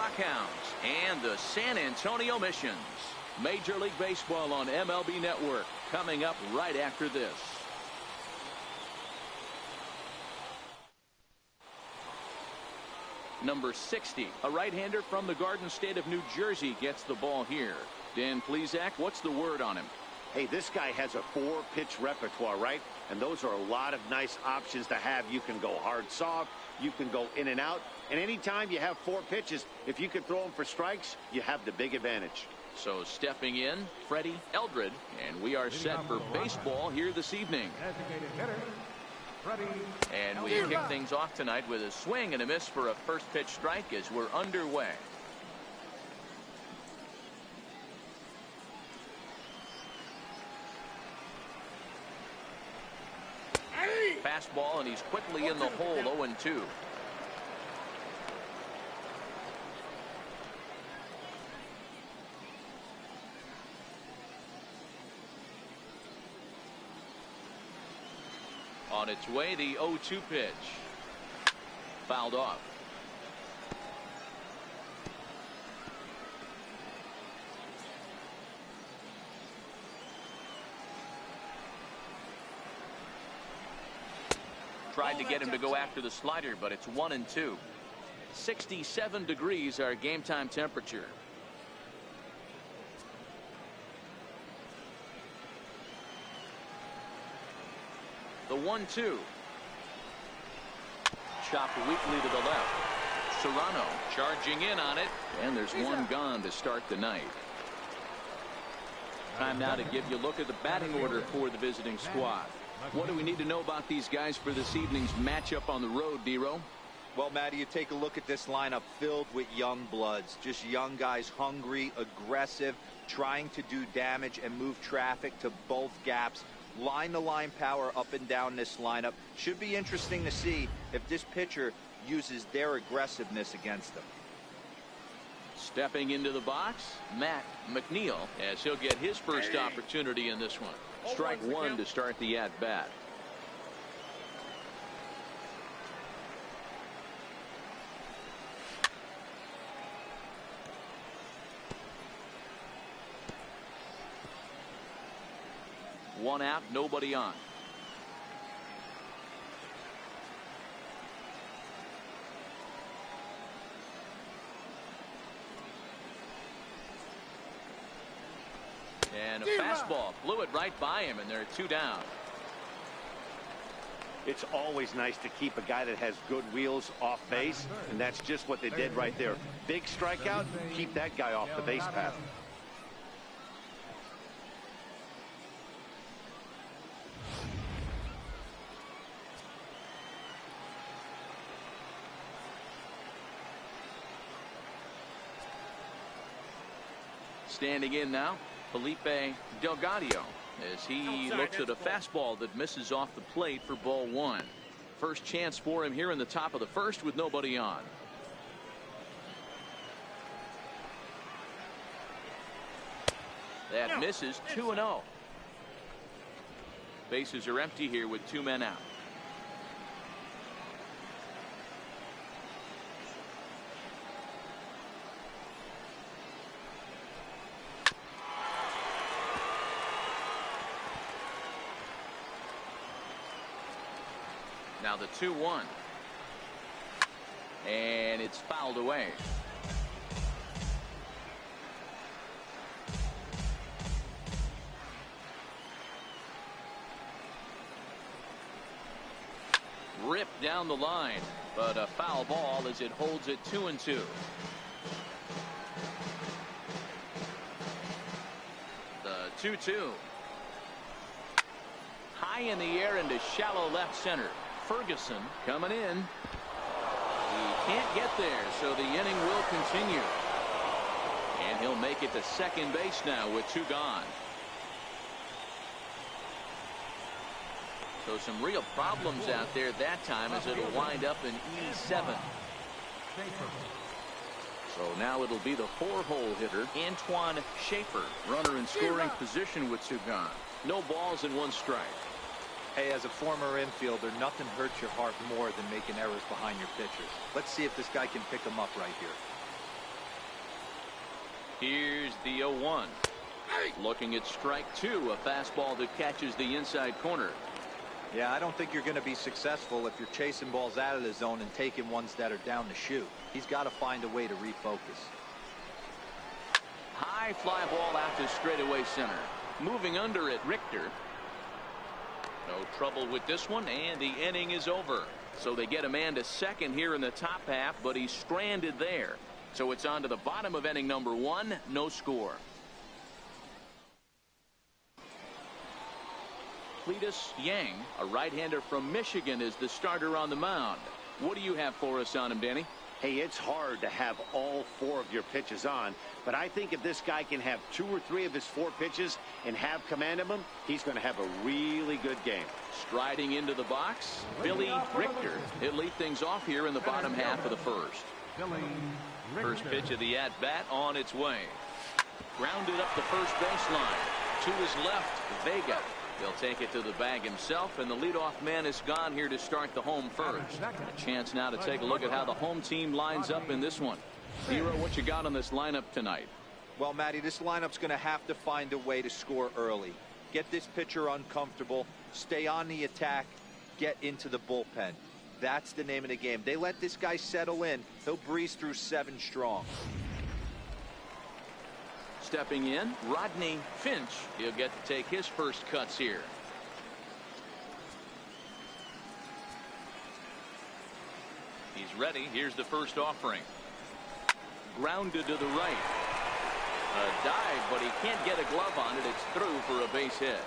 Rockhounds and the San Antonio Missions. Major League Baseball on MLB Network coming up right after this. Number 60, a right-hander from the Garden State of New Jersey, gets the ball here. Dan Plesac, what's the word on him? Hey, this guy has a 4-pitch repertoire, right? And those are a lot of nice options to have. You can go hard, soft. You can go in and out. And anytime you have 4 pitches, if you can throw them for strikes, you have the big advantage. So stepping in, Freddie Eldred, and we are set for baseball here this evening. And we kick things off tonight with a swing and a miss for a first pitch strike as we're underway. Fastball, and he's quickly in the hole. 0-2. On its way, the 0-2 pitch. Fouled off. Tried to get him to go after the slider, but it's 1-2. 67 degrees our game time temperature. The 1-2. Chopped weakly to the left. Serrano charging in on it, and there's one gone to start the night. Time now to give you a look at the batting order for the visiting squad. What do we need to know about these guys for this evening's matchup on the road, Dero? Well, Matty, you take a look at this lineup filled with young bloods. Just young guys, hungry, aggressive, trying to do damage and move traffic to both gaps. Line-to-line power up and down this lineup. Should be interesting to see if this pitcher uses their aggressiveness against them. Stepping into the box, Matt McNeil, as he'll get his first opportunity in this one. Strike one to start the at-bat. One out, nobody on. And a fastball blew it right by him, and there are 2 down. It's always nice to keep a guy that has good wheels off base, and that's just what they did right there. Big strikeout, keep that guy off the base path. Standing in now, Felipe Delgado, as he looks at a fastball that misses off the plate for ball 1. First chance for him here in the top of the first with nobody on. That misses. 2-0. Bases are empty here with 2 men out. Now the 2-1. And it's fouled away. Ripped down the line, but a foul ball as it holds it 2-2. The 2-2. High in the air into shallow left center. Ferguson coming in. He can't get there, so the inning will continue. And he'll make it to second base now with 2 gone. So some real problems out there that time, as it'll wind up in E7. So now it'll be the 4-hole hitter, Antoine Schaefer. Runner in scoring position with 2 gone. No balls and 1 strike. Hey, as a former infielder, nothing hurts your heart more than making errors behind your pitchers. Let's see if this guy can pick them up right here. Here's the 0-1. Looking at strike two, a fastball that catches the inside corner. Yeah, I don't think you're going to be successful if you're chasing balls out of the zone and taking ones that are down the chute. He's got to find a way to refocus. High fly ball out to straightaway center. Moving under it, Richter. No trouble with this one, and the inning is over. So they get a man to second here in the top half, but he's stranded there. So it's on to the bottom of inning number one, no score. Cletus Yang, a right-hander from Michigan, is the starter on the mound. What do you have for us on him, Danny? Hey, it's hard to have all four of your pitches on, but I think if this guy can have 2 or 3 of his 4 pitches and have command of them, he's going to have a really good game. Striding into the box, Billy Richter. He'll lead things off here in the bottom half of the first. First pitch of the at-bat on its way. Grounded up the first baseline. To his left, Vega. He'll take it to the bag himself, and the leadoff man is gone here to start the home first. A chance now to take a look at how the home team lines up in this one. Hero, what you got on this lineup tonight? Well, Matty, this lineup's going to have to find a way to score early. Get this pitcher uncomfortable, stay on the attack, get into the bullpen. That's the name of the game. They let this guy settle in, he'll breeze through 7 strong. Stepping in, Rodney Finch. He'll get to take his first cuts here. He's ready. Here's the first offering. Grounded to the right. A dive, but he can't get a glove on it. It's through for a base hit.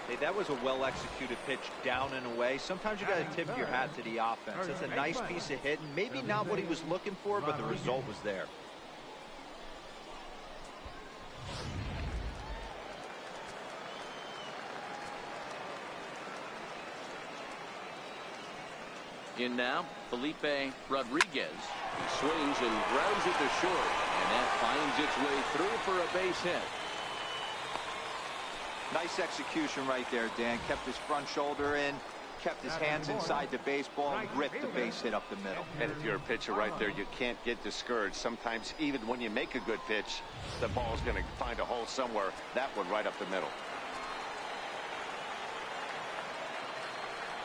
Hey, that was a well-executed pitch down and away. Sometimes you got to tip your hat to the offense. It's a nice piece of hitting. Maybe not what he was looking for, but the result was there. In now, Felipe Rodriguez. He swings and grounds it to short, and that finds its way through for a base hit. Nice execution right there, Dan. Kept his front shoulder in, kept his hands inside the baseball, and ripped the base hit up the middle. And if you're a pitcher right there, you can't get discouraged. Sometimes even when you make a good pitch, the ball's going to find a hole somewhere. That one right up the middle.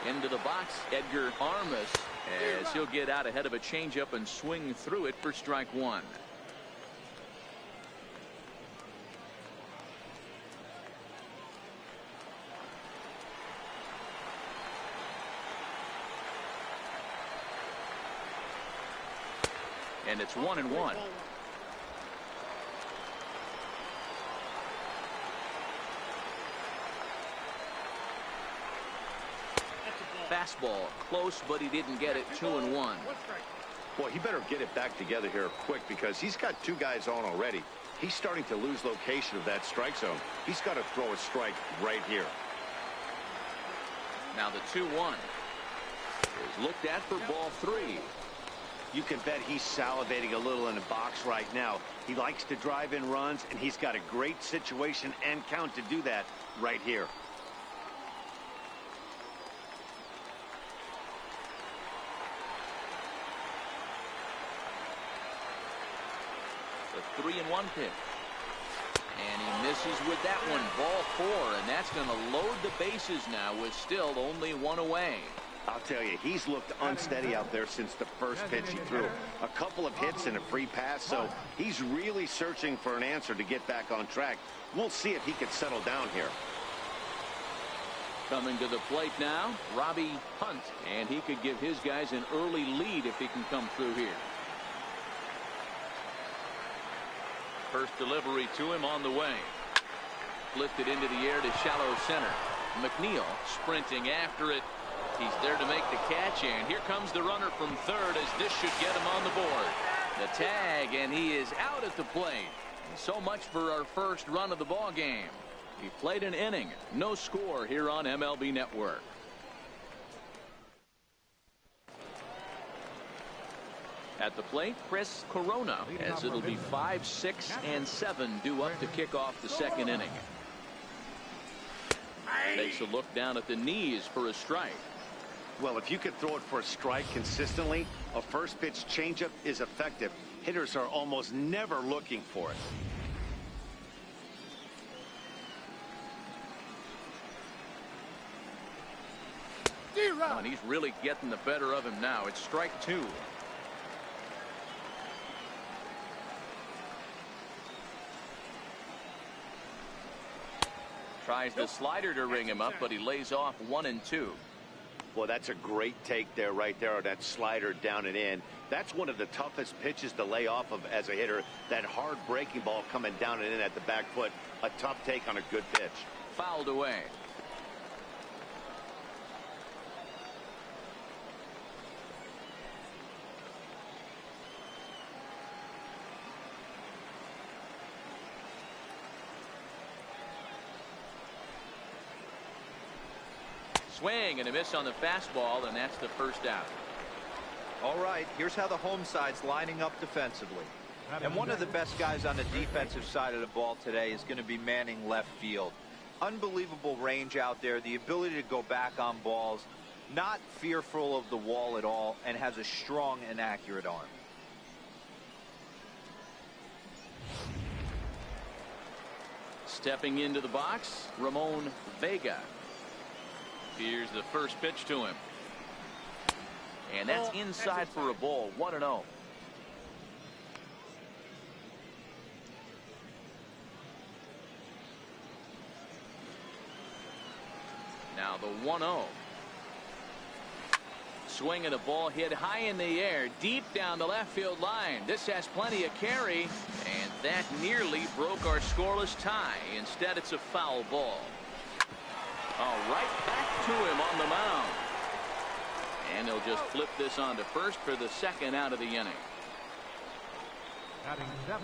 Into the box, Edgar Armas, as he'll get out ahead of a changeup and swing through it for strike one. And it's 1-1. Fastball close, but he didn't get it. 2-1. Boy, he better get it back together here quick, because he's got 2 guys on already. He's starting to lose location of that strike zone. He's got to throw a strike right here. Now the 2-1 is looked at for ball 3. You can bet he's salivating a little in the box right now. He likes to drive in runs, and he's got a great situation and count to do that right here. The 3-1 pitch. And he misses with that one. Ball 4, and that's going to load the bases now with still only 1 away. I'll tell you, he's looked unsteady out there since the first pitch he threw. A couple of hits and a free pass, so he's really searching for an answer to get back on track. We'll see if he can settle down here. Coming to the plate now, Robbie Hunt, and he could give his guys an early lead if he can come through here. First delivery to him on the way. Lifted into the air to shallow center. McNeil sprinting after it. He's there to make the catch, and here comes the runner from third, as this should get him on the board. The tag, and he is out at the plate. And so much for our first run of the ball game. He played an inning, no score here on MLB Network. At the plate, Chris Corona, as it'll be 5, 6, and 7 due up to kick off the second inning. Takes a look down at the knees for a strike. Well, if you can throw it for a strike consistently, a first pitch changeup is effective. Hitters are almost never looking for it. And he's really getting the better of him now. It's strike 2. Tries the slider to ring him up, but he lays off 1 and 2. Well, that's a great take there, right there, on that slider down and in. That's one of the toughest pitches to lay off of as a hitter. That hard breaking ball coming down and in at the back foot. A tough take on a good pitch. Fouled away. Swing and a miss on the fastball, and that's the first out. All right, here's how the home side's lining up defensively. And one of the best guys on the defensive side of the ball today is going to be manning left field. Unbelievable range out there, the ability to go back on balls, not fearful of the wall at all, and has a strong and accurate arm. Stepping into the box, Ramon Vega. Here's the first pitch to him. And that's inside for a ball. 1-0. Now the 1-0. Swing and a ball hit high in the air, deep down the left field line. This has plenty of carry, and that nearly broke our scoreless tie. Instead, it's a foul ball. Right back to him on the mound. And he'll just flip this on to first for the second out of the inning. Batting 7,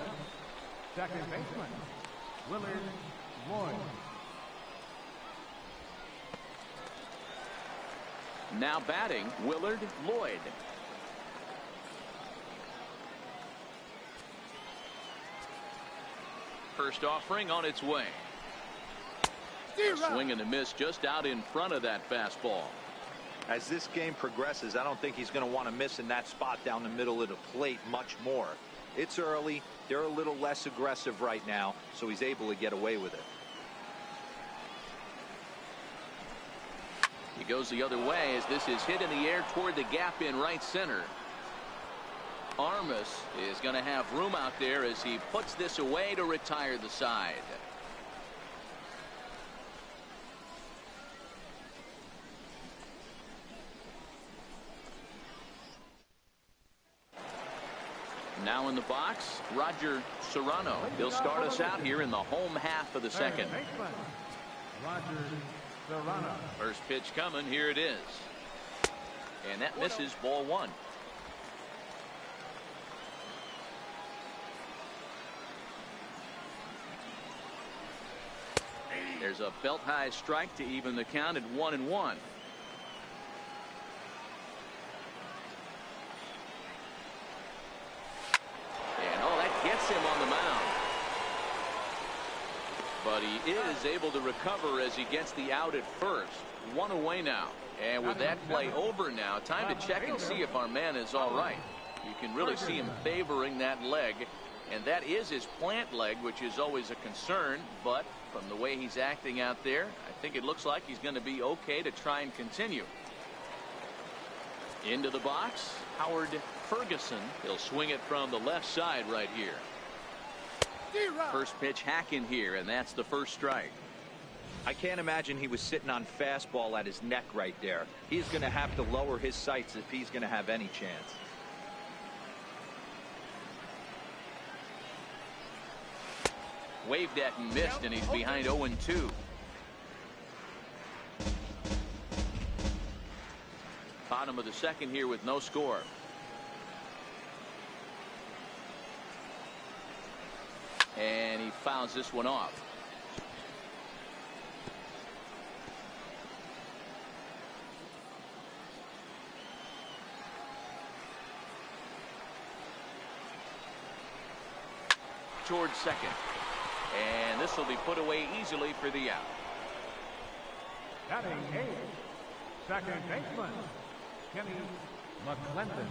second baseman, LLOYD. Now batting, LLOYD. First offering on its way. Swing and a miss just out in front of that fastball. As this game progresses, I don't think he's going to want to miss in that spot down the middle of the plate much more. It's early. They're a little less aggressive right now, so he's able to get away with it. He goes the other way as this is hit in the air toward the gap in right center. Armas is going to have room out there as he puts this away to retire the side. Now in the box, Roger Serrano. He'll start us out here in the home half of the second. Roger Serrano. First pitch coming. Here it is. And that misses, ball 1. There's a belt high strike to even the count at 1-1. Him on the mound, but he is able to recover as he gets the out at first. 1 away now, and with that play over now, time to check and see if our man is all right. You can really see him favoring that leg, and that is his plant leg, which is always a concern, but from the way he's acting out there, I think it looks like he's going to be okay to try and continue. Into the box, Howard Ferguson. He'll swing it from the left side right here. First pitch hacking here, and that's the first strike. I can't imagine he was sitting on fastball at his neck right there. He's going to have to lower his sights if he's going to have any chance. Waved at and missed, and he's behind 0-2. Bottom of the second here with no score. And he fouls this one off. Towards second. And this will be put away easily for the out. Batting 8, second baseman, Kenny McClendon.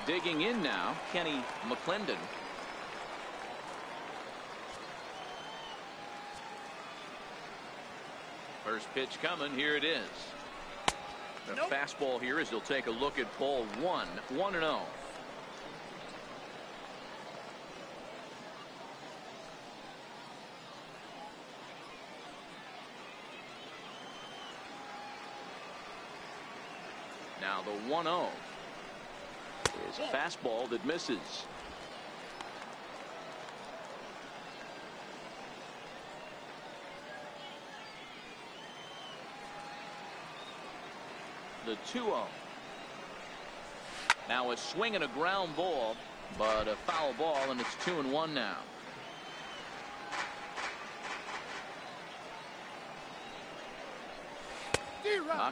Digging in now, Kenny McClendon. First pitch coming. Here it is. The fastball here as he'll take a look at ball one. 1-0. Now the 1-0 is a fastball that misses. The 2-0. Now a swing and a ground ball, but a foul ball, and it's 2-1 now.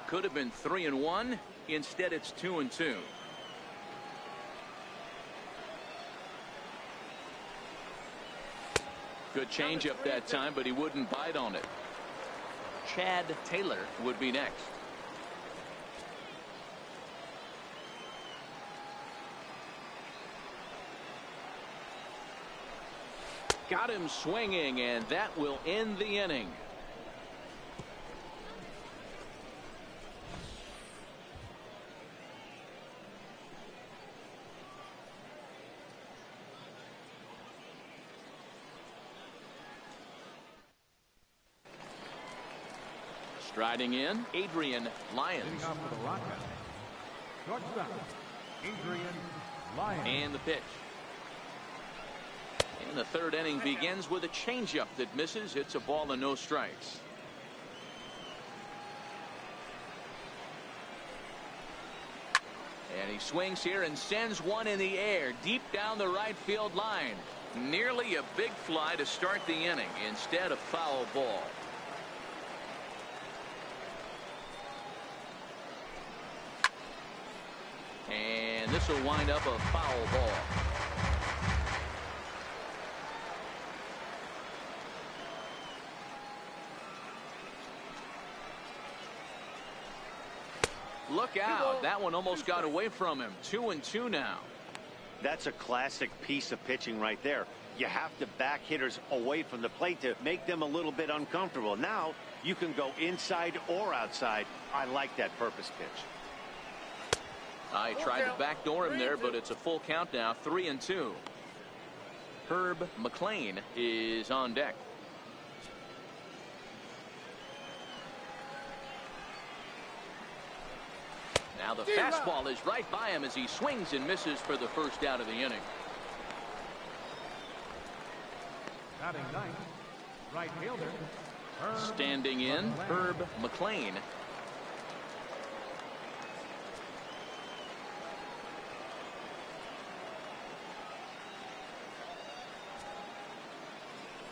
Could have been 3-1. Instead, it's 2-2. Good changeup that time, but he wouldn't bite on it. Chad Taylor would be next. Got him swinging, and that will end the inning. Striding in, Adrian Lyons. Leading off for the Rockhounds. Shortstop, Adrian Lyons. And the pitch. And the third inning begins with a changeup that misses. It's a ball and no strikes. And he swings here and sends one in the air deep down the right field line. Nearly a big fly to start the inning. Instead, a foul ball. And this will wind up a foul ball. Look out. That one almost got away from him. 2-2 now. That's a classic piece of pitching right there. You have to back hitters away from the plate to make them a little bit uncomfortable. Now you can go inside or outside. I like that purpose pitch. I tried to backdoor him there, but it's a full count now. 3-2. Herb McLean is on deck. Now the fastball is right by him as he swings and misses for the first out of the inning. Batting ninth, right fielder. Standing in, Herb McLean.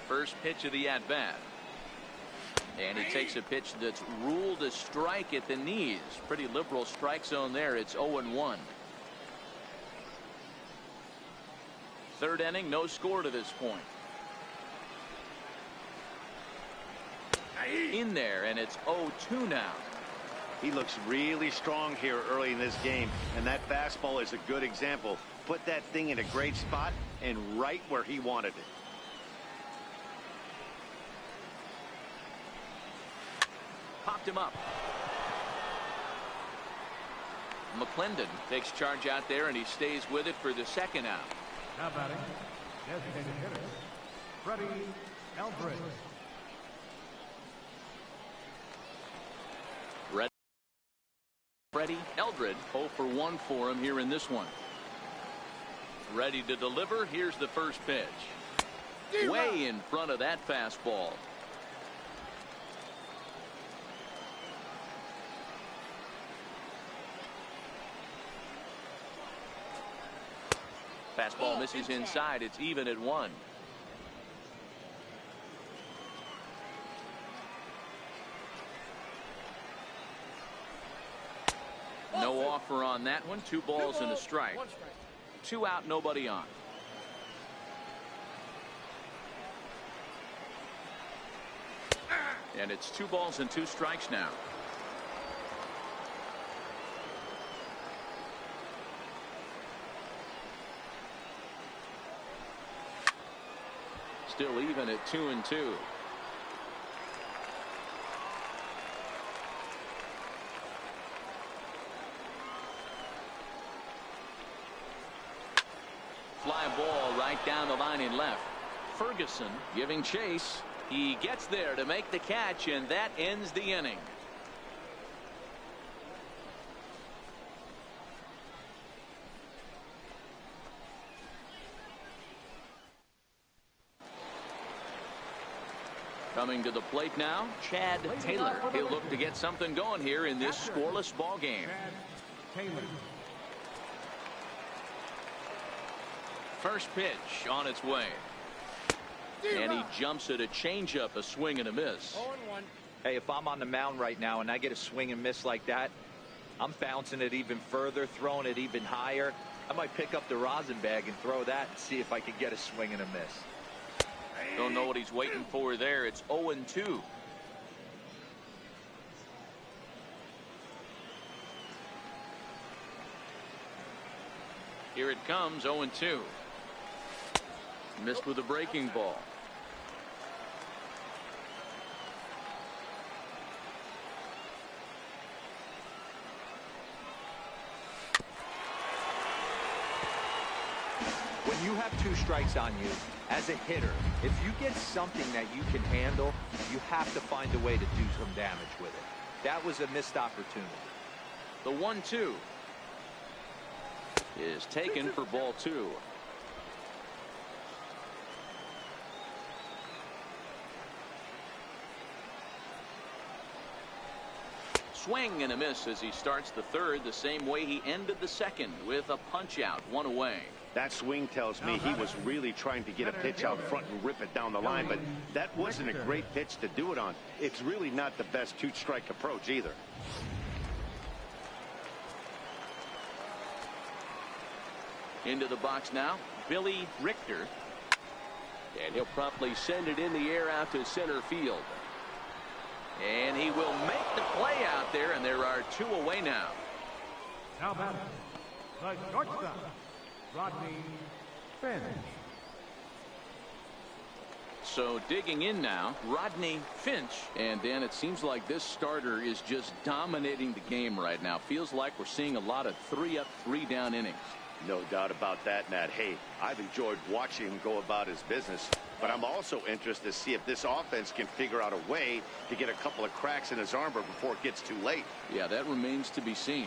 First pitch of the at-bat. And he takes a pitch that's ruled a strike at the knees. Pretty liberal strike zone there. It's 0-1. Third inning, no score to this point. In there, and it's 0-2 now. He looks really strong here early in this game, and that fastball is a good example. Put that thing in a great spot and right where he wanted it. Popped him up. McClendon takes charge out there, and he stays with it for the second out. Now batting, designated hitter, Freddie Eldred. Freddie Eldred, 0 for 1 for him here in this one. Ready to deliver. Here's the first pitch. Way in front of that fastball. Fastball misses inside. It's even at 1. No offer on that one. 2 balls and a strike. 2 out, nobody on. And it's 2 balls and 2 strikes now. still even at 2-2. Fly ball right down the line in left. Ferguson giving chase. He gets there to make the catch, and that ends the inning. Coming to the plate now, Chad Taylor. He'll look to get something going here in this scoreless ball game. First pitch on its way. And he jumps at a changeup, a swing and a miss. Hey, if I'm on the mound right now and I get a swing and miss like that, I'm bouncing it even further, throwing it even higher. I might pick up the rosin bag and throw that and see if I can get a swing and a miss. Don't know what he's waiting for there. It's 0-2. Here it comes, 0-2. Missed with a breaking ball. When you have 2 strikes on you, as a hitter, if you get something that you can handle, you have to find a way to do some damage with it. That was a missed opportunity. The 1-2 is taken for ball 2. Swing and a miss as he starts the third the same way he ended the second, with a punch out, 1 away. That swing tells me he was really trying to get a pitch out front and rip it down the line, but that wasn't a great pitch to do it on. It's really not the best 2-strike approach either. Into the box now, Billy Richter. And he'll promptly send it in the air out to center field. And he will make the play out there, and there are 2 away now. Now batting, the shortstop, RODNEY, FINCH. So digging in now, RODNEY FINCH. And Dan, it seems like this starter is just dominating the game right now. Feels like we're seeing a lot of 3-up, 3-down innings. No doubt about that, Nat. Hey, I've enjoyed watching him go about his business, but I'm also interested to see if this offense can figure out a way to get a couple of cracks in his armor before it gets too late. Yeah, that remains to be seen.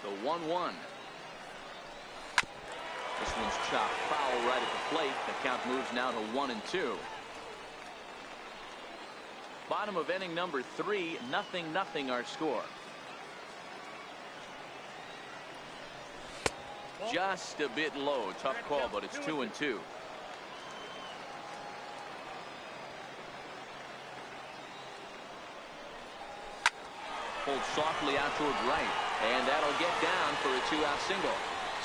The 1-1. This one's chopped foul right at the plate. The count moves now to 1-2. Bottom of inning number 3, 0-0 our score. Just a bit low. Tough call, but it's 2-2. Pulled softly out toward right, and that'll get down for a 2-out single.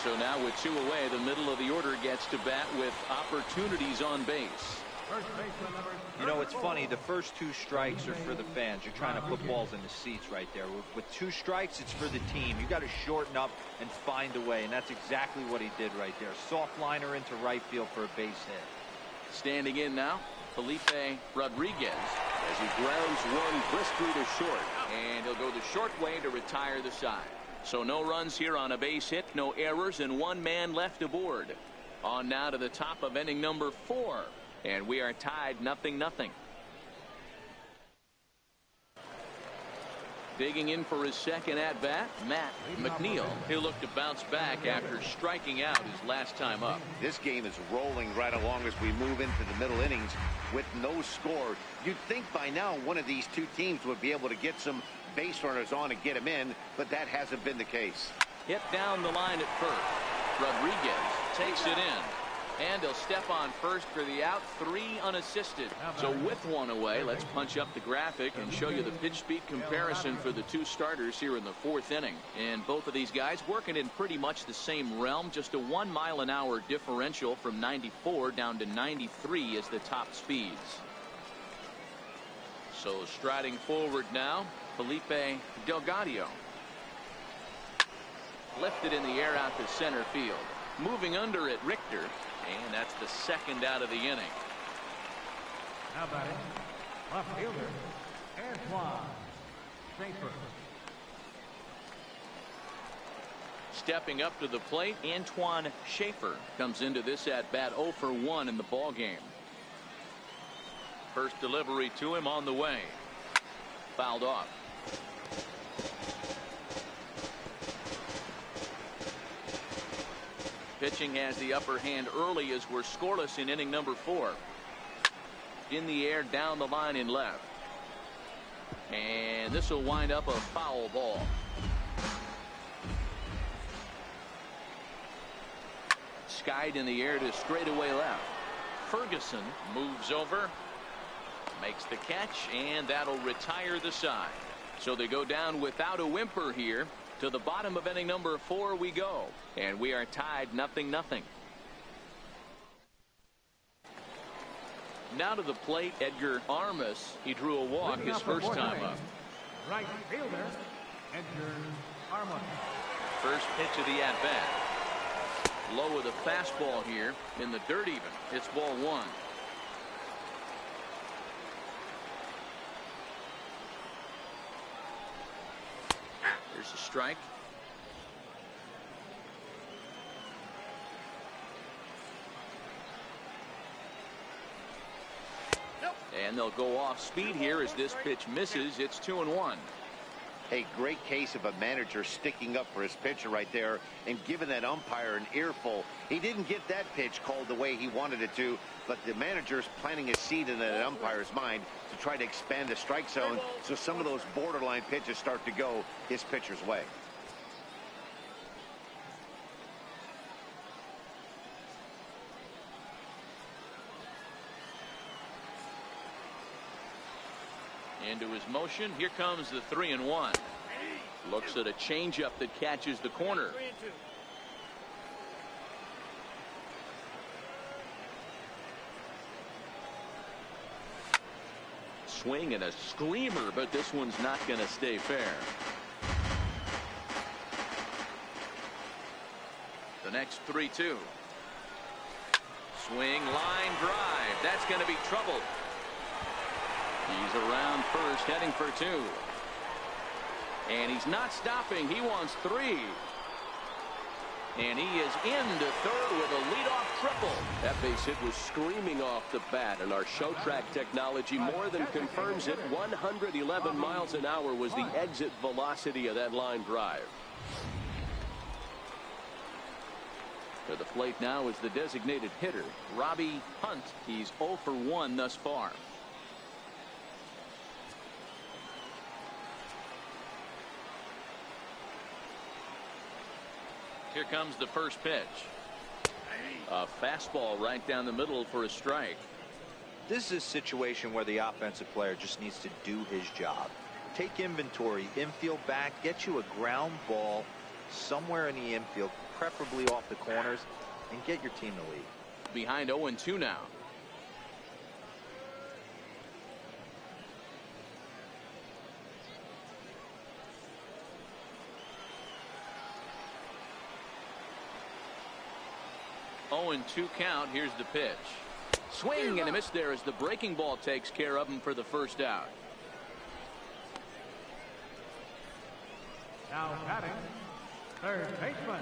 So now with 2 away, the middle of the order gets to bat with opportunities on base. You know, it's funny. The first 2 strikes are for the fans. You're trying to put balls in the seats right there. With 2 strikes, it's for the team. You got to shorten up and find a way, and that's exactly what he did right there. Soft liner into right field for a base hit. Standing in now, Felipe Rodriguez as he grounds one briskly to short, and he'll go the short way to retire the side. So no runs here on a base hit, no errors, and 1 man left aboard. On now to the top of inning number 4, and we are tied 0-0. Digging in for his second at bat, Matt McNeil. He'll look to bounce back after striking out his last time up. This game is rolling right along as we move into the middle innings with no score. You'd think by now one of these 2 teams would be able to get some base runners on and get him in, but that hasn't been the case. Hit down the line at first. Rodriguez takes it in, and he'll step on first for the out, 3 unassisted. So with 1 away, let's punch up the graphic and show you the pitch speed comparison for the 2 starters here in the 4th inning. And both of these guys working in pretty much the same realm, just a 1 mile-an-hour differential from 94 down to 93 as the top speeds. So striding forward now, Felipe Delgado. Lifted in the air out to center field. Moving under it, Richter. And that's the second out of the inning. Now batting, left fielder, Antoine Schaefer. Stepping up to the plate, Antoine Schaefer comes into this at bat 0 for 1 in the ball game. First delivery to him on the way. Fouled off. Pitching has the upper hand early as we're scoreless in inning number 4. In the air, down the line in left. And this will wind up a foul ball. Skied in the air to straightaway left. Ferguson moves over, makes the catch, and that'll retire the side. So they go down without a whimper here. To the bottom of inning number 4 we go, and we are tied 0-0. Now to the plate, Edgar Armas. He drew a walk his first time up. Right fielder, Edgar Armas. First pitch of the at-bat. Low with a fastball here in the dirt even. It's ball 1. There's a strike. And they'll go off speed here as this pitch misses. It's 2-1. A great case of a manager sticking up for his pitcher right there and giving that umpire an earful. He didn't get that pitch called the way he wanted it to, but the manager's planting a seed in that umpire's mind to try to expand the strike zone so some of those borderline pitches start to go his pitcher's way. Into his motion. Here comes the 3-1. Looks at a changeup that catches the corner. Swing and a screamer, but this one's not going to stay fair. The next 3-2. Swing, line drive. That's going to be trouble. He's around first, heading for 2. And he's not stopping. He wants 3. And he is into third with a leadoff triple. That base hit was screaming off the bat, and our show track technology more than confirms it. 111 miles an hour was the exit velocity of that line drive. To the plate now is the designated hitter, Robbie Hunt. He's 0 for 1 thus far. Here comes the first pitch. A fastball right down the middle for a strike. This is a situation where the offensive player just needs to do his job. Take inventory, infield back, get you a ground ball somewhere in the infield, preferably off the corners, and get your team to lead. Behind 0-2 now. Oh, and 2 count. Here's the pitch. Swing and a miss there as the breaking ball takes care of him for the first out. Now batting, third baseman.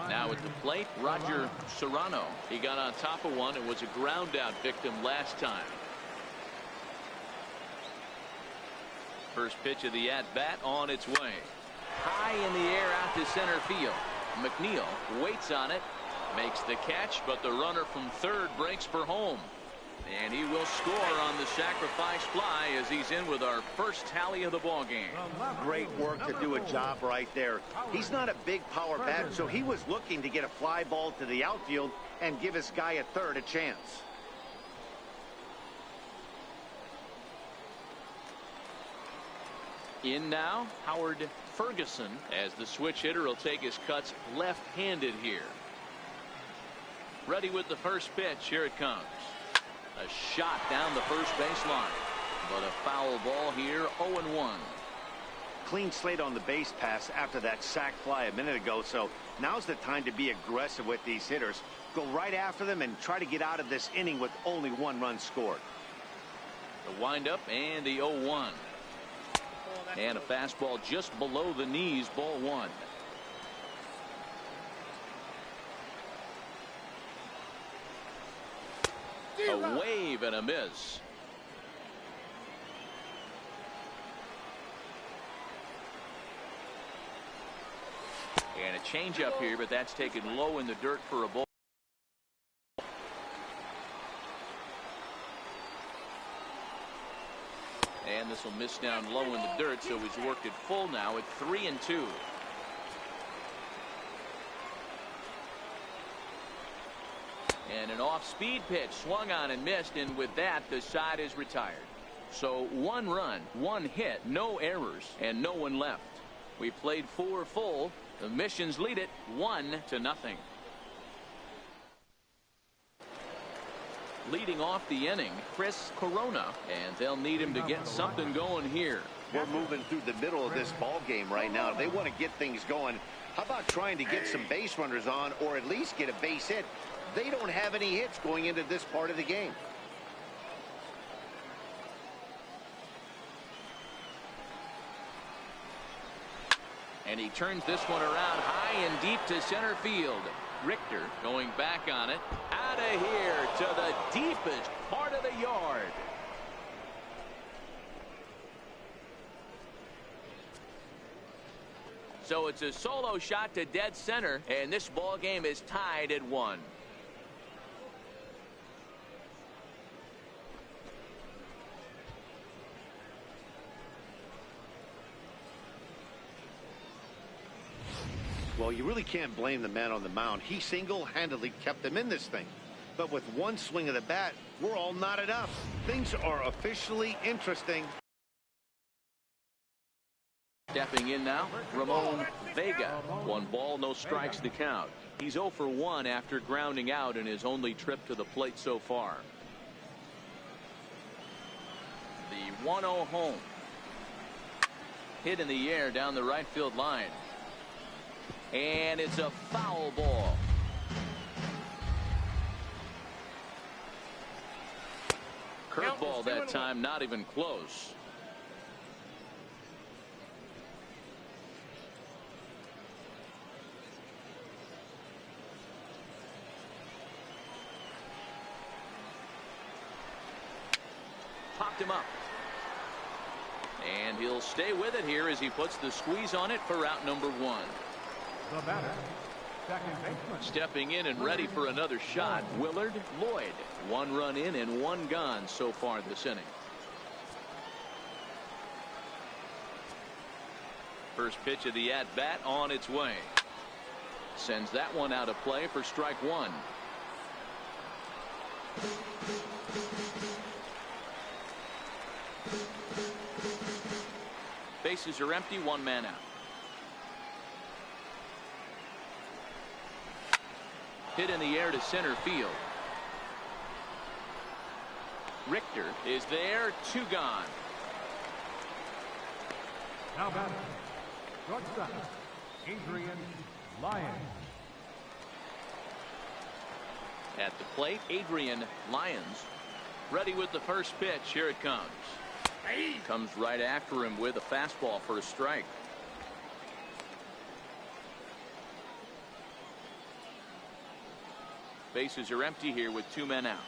Now at the plate, Roger Serrano. He got on top of one and was a ground out victim last time. First pitch of the at-bat on its way. High in the air out to center field. McNeil waits on it. Makes the catch, but the runner from third breaks for home. And he will score on the sacrifice fly as he's in with our first tally of the ball game. Great work to do a job right there. He's not a big power bat, so he was looking to get a fly ball to the outfield and give his guy at third a chance. In now, Howard Ferguson, as the switch hitter will take his cuts left-handed here. Ready with the first pitch. Here it comes. A shot down the first baseline. But a foul ball here, 0-1. Clean slate on the base pass after that sac fly a minute ago, so now's the time to be aggressive with these hitters. Go right after them and try to get out of this inning with only 1 run scored. The windup and the 0-1. And a fastball just below the knees, ball 1. A wave and a miss. And a changeup here, but that's taken low in the dirt for a ball. And this will miss down low in the dirt, so he's worked it full now at 3-2. And an off-speed pitch swung on and missed, and with that, the side is retired. So 1 run, 1 hit, no errors, and no one left. We played 4 full. The Missions lead it 1-0. Leading off the inning, Chris Corona, and they'll need him to get something going here. We're moving through the middle of this ball game right now. If they want to get things going, how about trying to get some base runners on, or at least get a base hit? They don't have any hits going into this part of the game. And he turns this one around high and deep to center field. Richter going back on it. Out of here to the deepest part of the yard. So it's a solo shot to dead center, and this ball game is tied at 1. Well, you really can't blame the man on the mound. He single-handedly kept them in this thing. But with 1 swing of the bat, we're all knotted up. Things are officially interesting. Stepping in now, Ramon Vega. 1 ball, no strikes to count. He's 0 for 1 after grounding out in his only trip to the plate so far. The 1-0 home. Hit in the air down the right field line. And it's a foul ball. Curveball that time, not even close. Popped him up. And he'll stay with it here as he puts the squeeze on it for out number 1. The batter, second baseman. Stepping in and ready for another shot, WLLARO. 1 run in and 1 gone so far this inning. First pitch of the at-bat on its way. Sends that one out of play for strike 1. Bases are empty, 1 man out. Hit in the air to center field. Richter is there, 2 gone. Now batting, shortstop, Adrian Lyons. At the plate, Adrian Lyons. Ready with the first pitch. Here it comes. Comes right after him with a fastball for a strike. Bases are empty here with 2 men out.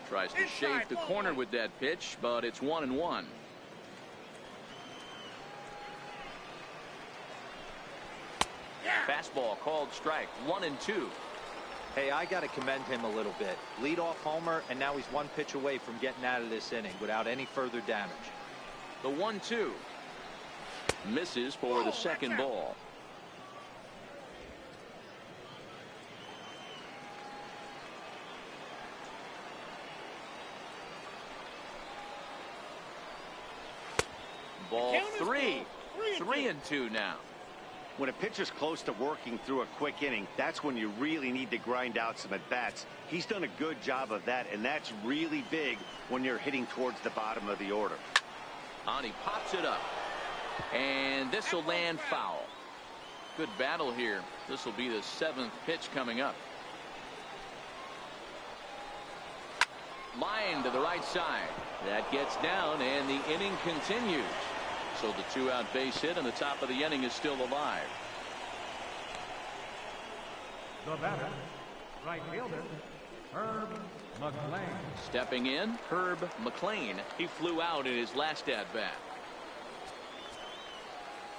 Tries to shave the corner with that pitch, but it's 1-1. Fastball called strike, 1-2. Hey, I got to commend him a little bit. Leadoff homer, and now he's 1 pitch away from getting out of this inning without any further damage. The 1-2 misses for the second ball. Ball 3. 3-2 now. When a pitcher's close to working through a quick inning, that's when you really need to grind out some at-bats. He's done a good job of that, and that's really big when you're hitting towards the bottom of the order. On he pops it up. And this will land foul. Good battle here. This will be the 7th pitch coming up. Line to the right side. That gets down, and the inning continues. So the 2-out base hit, and the top of the inning is still alive. The batter, right fielder, Herb McLean. Stepping in, Herb McLean. He flew out in his last at-bat.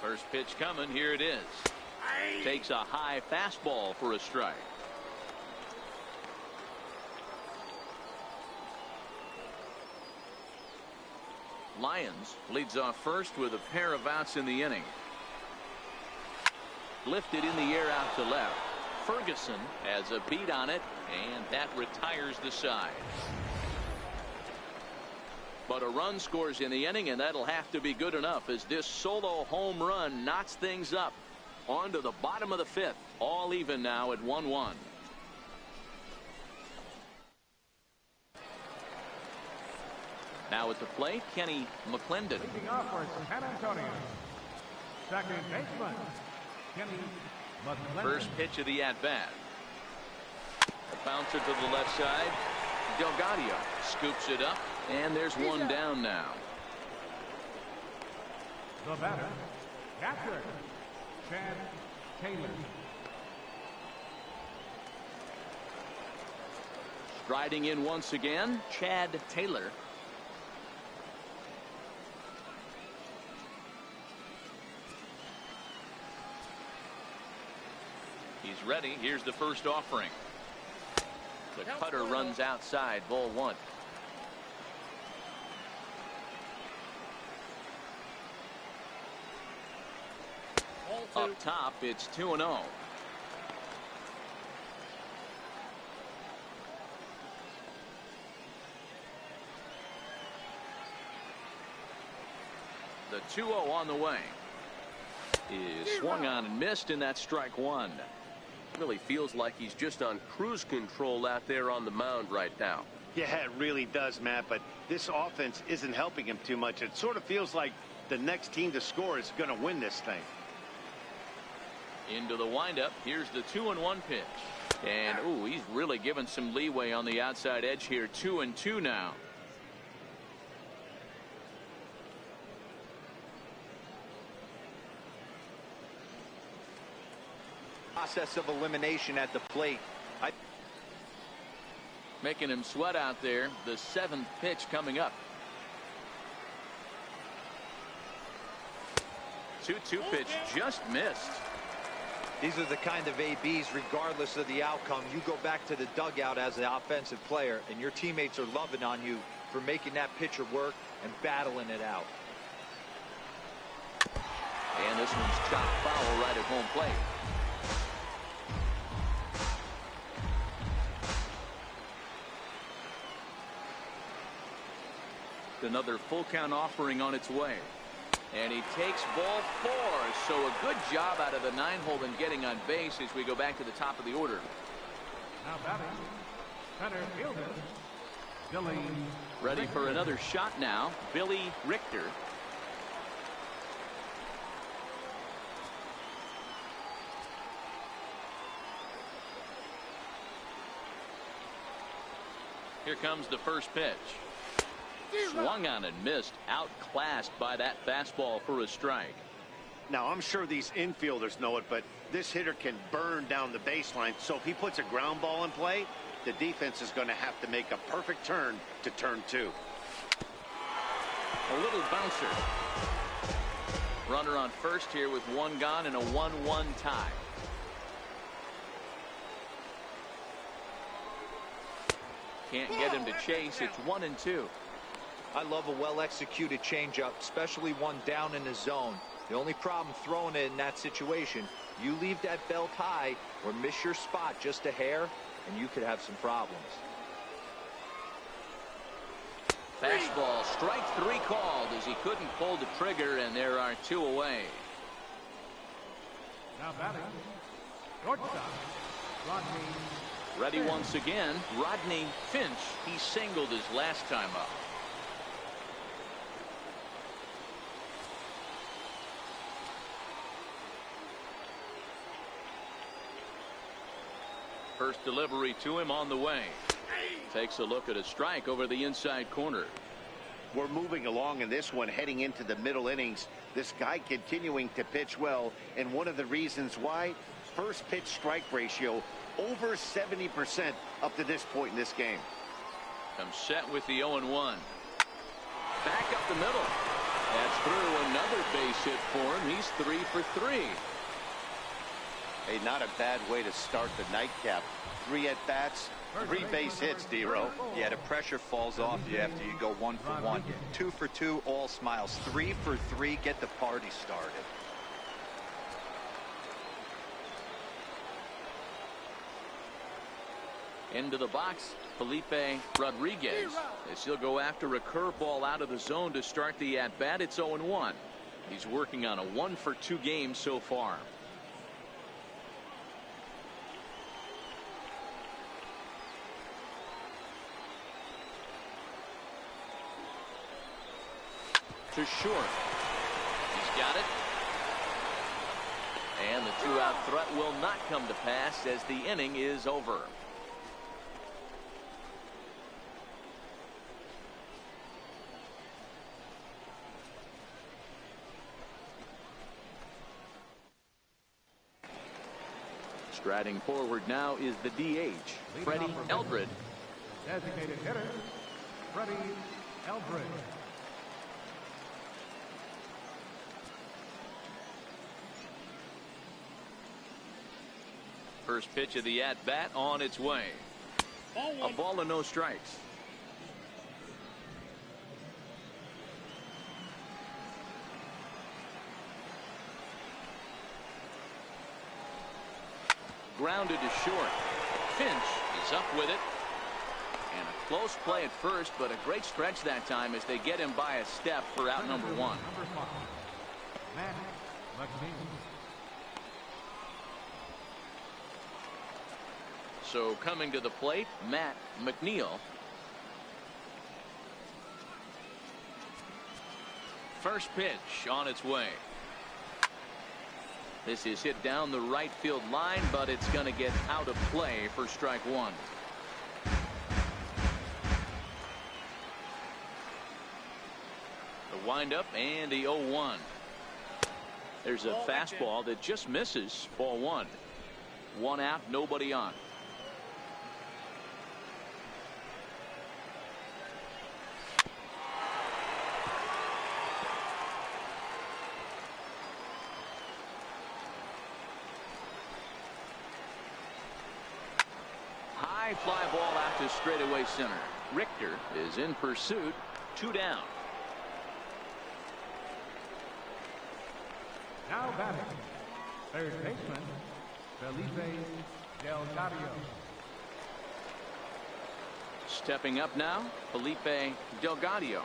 First pitch coming. Here it is. Takes a high fastball for a strike. Lyons leads off first with a pair of outs in the inning. Lifted in the air out to left. Ferguson has a beat on it, and that retires the side. But a run scores in the inning, and that'll have to be good enough as this solo home run knocks things up. On to the bottom of the 5th. All even now at 1-1. Now at the plate, Kenny McClendon. Leading off for San Antonio, second baseman, Kenny McClendon. First pitch of the at-bat. A bouncer to the left side. Delgado scoops it up, and there's one down now. The batter, catcher, Chad Taylor. Striding in once again, Chad Taylor. He's ready. Here's the first offering. The cutter runs outside, ball 1. Up top, it's 2-0. The 2-0 on the way. Is swung on and missed, and that's strike 1. Really feels like he's just on cruise control out there on the mound right now. Yeah, it really does, Matt, but this offense isn't helping him too much. It sort of feels like the next team to score is going to win this thing. Into the windup. Here's the 2-1 pitch. And, ooh, he's really given some leeway on the outside edge here. 2-2 now. Process of elimination at the plate. Making him sweat out there. The 7th pitch coming up. 2-2 pitch just missed. These are the kind of ABs, regardless of the outcome. You go back to the dugout as an offensive player, and your teammates are loving on you for making that pitcher work and battling it out. And this one's chopped foul right at home plate. Another full count offering on its way. And he takes ball 4. So a good job out of the 9-hole in getting on base as we go back to the top of the order. Now batting, center fielder, Billy. Ready for another shot now, Billy Richter. Here comes the first pitch. Swung on and missed, outclassed by that fastball for a strike. Now, I'm sure these infielders know it, but this hitter can burn down the baseline. So if he puts a ground ball in play, the defense is going to have to make a perfect turn to turn 2. A little bouncer. Runner on first here with 1 gone and a 1-1 tie. Can't get him to chase. It's 1-2. I love a well-executed changeup, especially one down in the zone. The only problem throwing it in that situation, you leave that belt high or miss your spot just a hair, and you could have some problems. Fastball, strike 3 called as he couldn't pull the trigger, and there are 2 away. Now batting, shortstop, Rodney. Ready once again, Rodney Finch. He singled his last time up. First delivery to him on the way. Takes a look at a strike over the inside corner. We're moving along in this one, heading into the middle innings. This guy continuing to pitch well, and one of the reasons why, first pitch strike ratio over 70% up to this point in this game. Comes set with the 0-1. Back up the middle. That's through. Another base hit for him. He's 3 for 3. Hey, not a bad way to start the nightcap. 3 at-bats, 3 base hits, D-Row. Yeah, the pressure falls off you after you go 1 for 1. 2 for 2, all smiles. 3 for 3, get the party started. Into the box, Felipe Rodriguez. As he'll go after a curveball out of the zone to start the at-bat. It's 0-1. He's working on a 1 for 2 game so far. To short. He's got it. And the 2-out threat will not come to pass as the inning is over. Striding forward now is the DH, Freddie Eldred. Designated hitter, Freddie Eldred. First pitch of the at-bat on its way. A ball and no strikes. Grounded to short. Finch is up with it. And a close play at first, but a great stretch that time as they get him by a step for out number 1. Number 5, Matt McNeil. So coming to the plate, Matt McNeil. First pitch on its way. This is hit down the right field line, but it's going to get out of play for strike 1. The windup and the 0-1. There's a fastball that just misses. Ball 1. 1 out, nobody on. Fly ball out to straightaway center. Richter is in pursuit. 2 down. Now batting, third baseman, Felipe Delgado. Stepping up now, Felipe Delgado.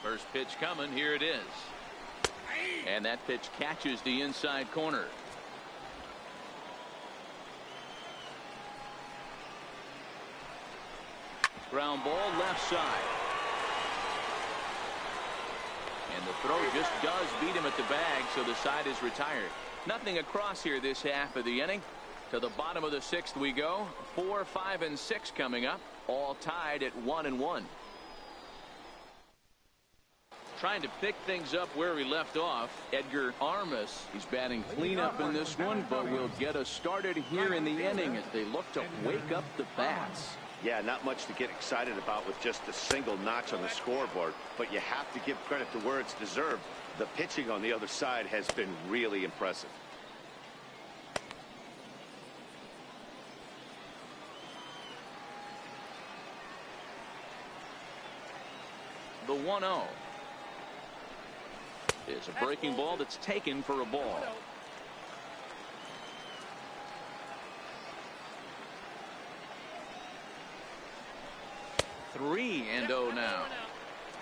First pitch coming. Here it is. And that pitch catches the inside corner. Ground ball left side. And the throw just does beat him at the bag, so the side is retired. Nothing across here this half of the inning. To the bottom of the 6th we go. 4, 5, and 6 coming up. All tied at 1-1. Trying to pick things up where we left off. Edgar Armas. He's batting cleanup in this one, but will get us started here in the inning as they look to wake up the bats. Yeah, not much to get excited about with just a single notch on the scoreboard, but you have to give credit to where it's deserved. The pitching on the other side has been really impressive. The 1-0. Is a breaking ball that's taken for a ball. Three and 0 now.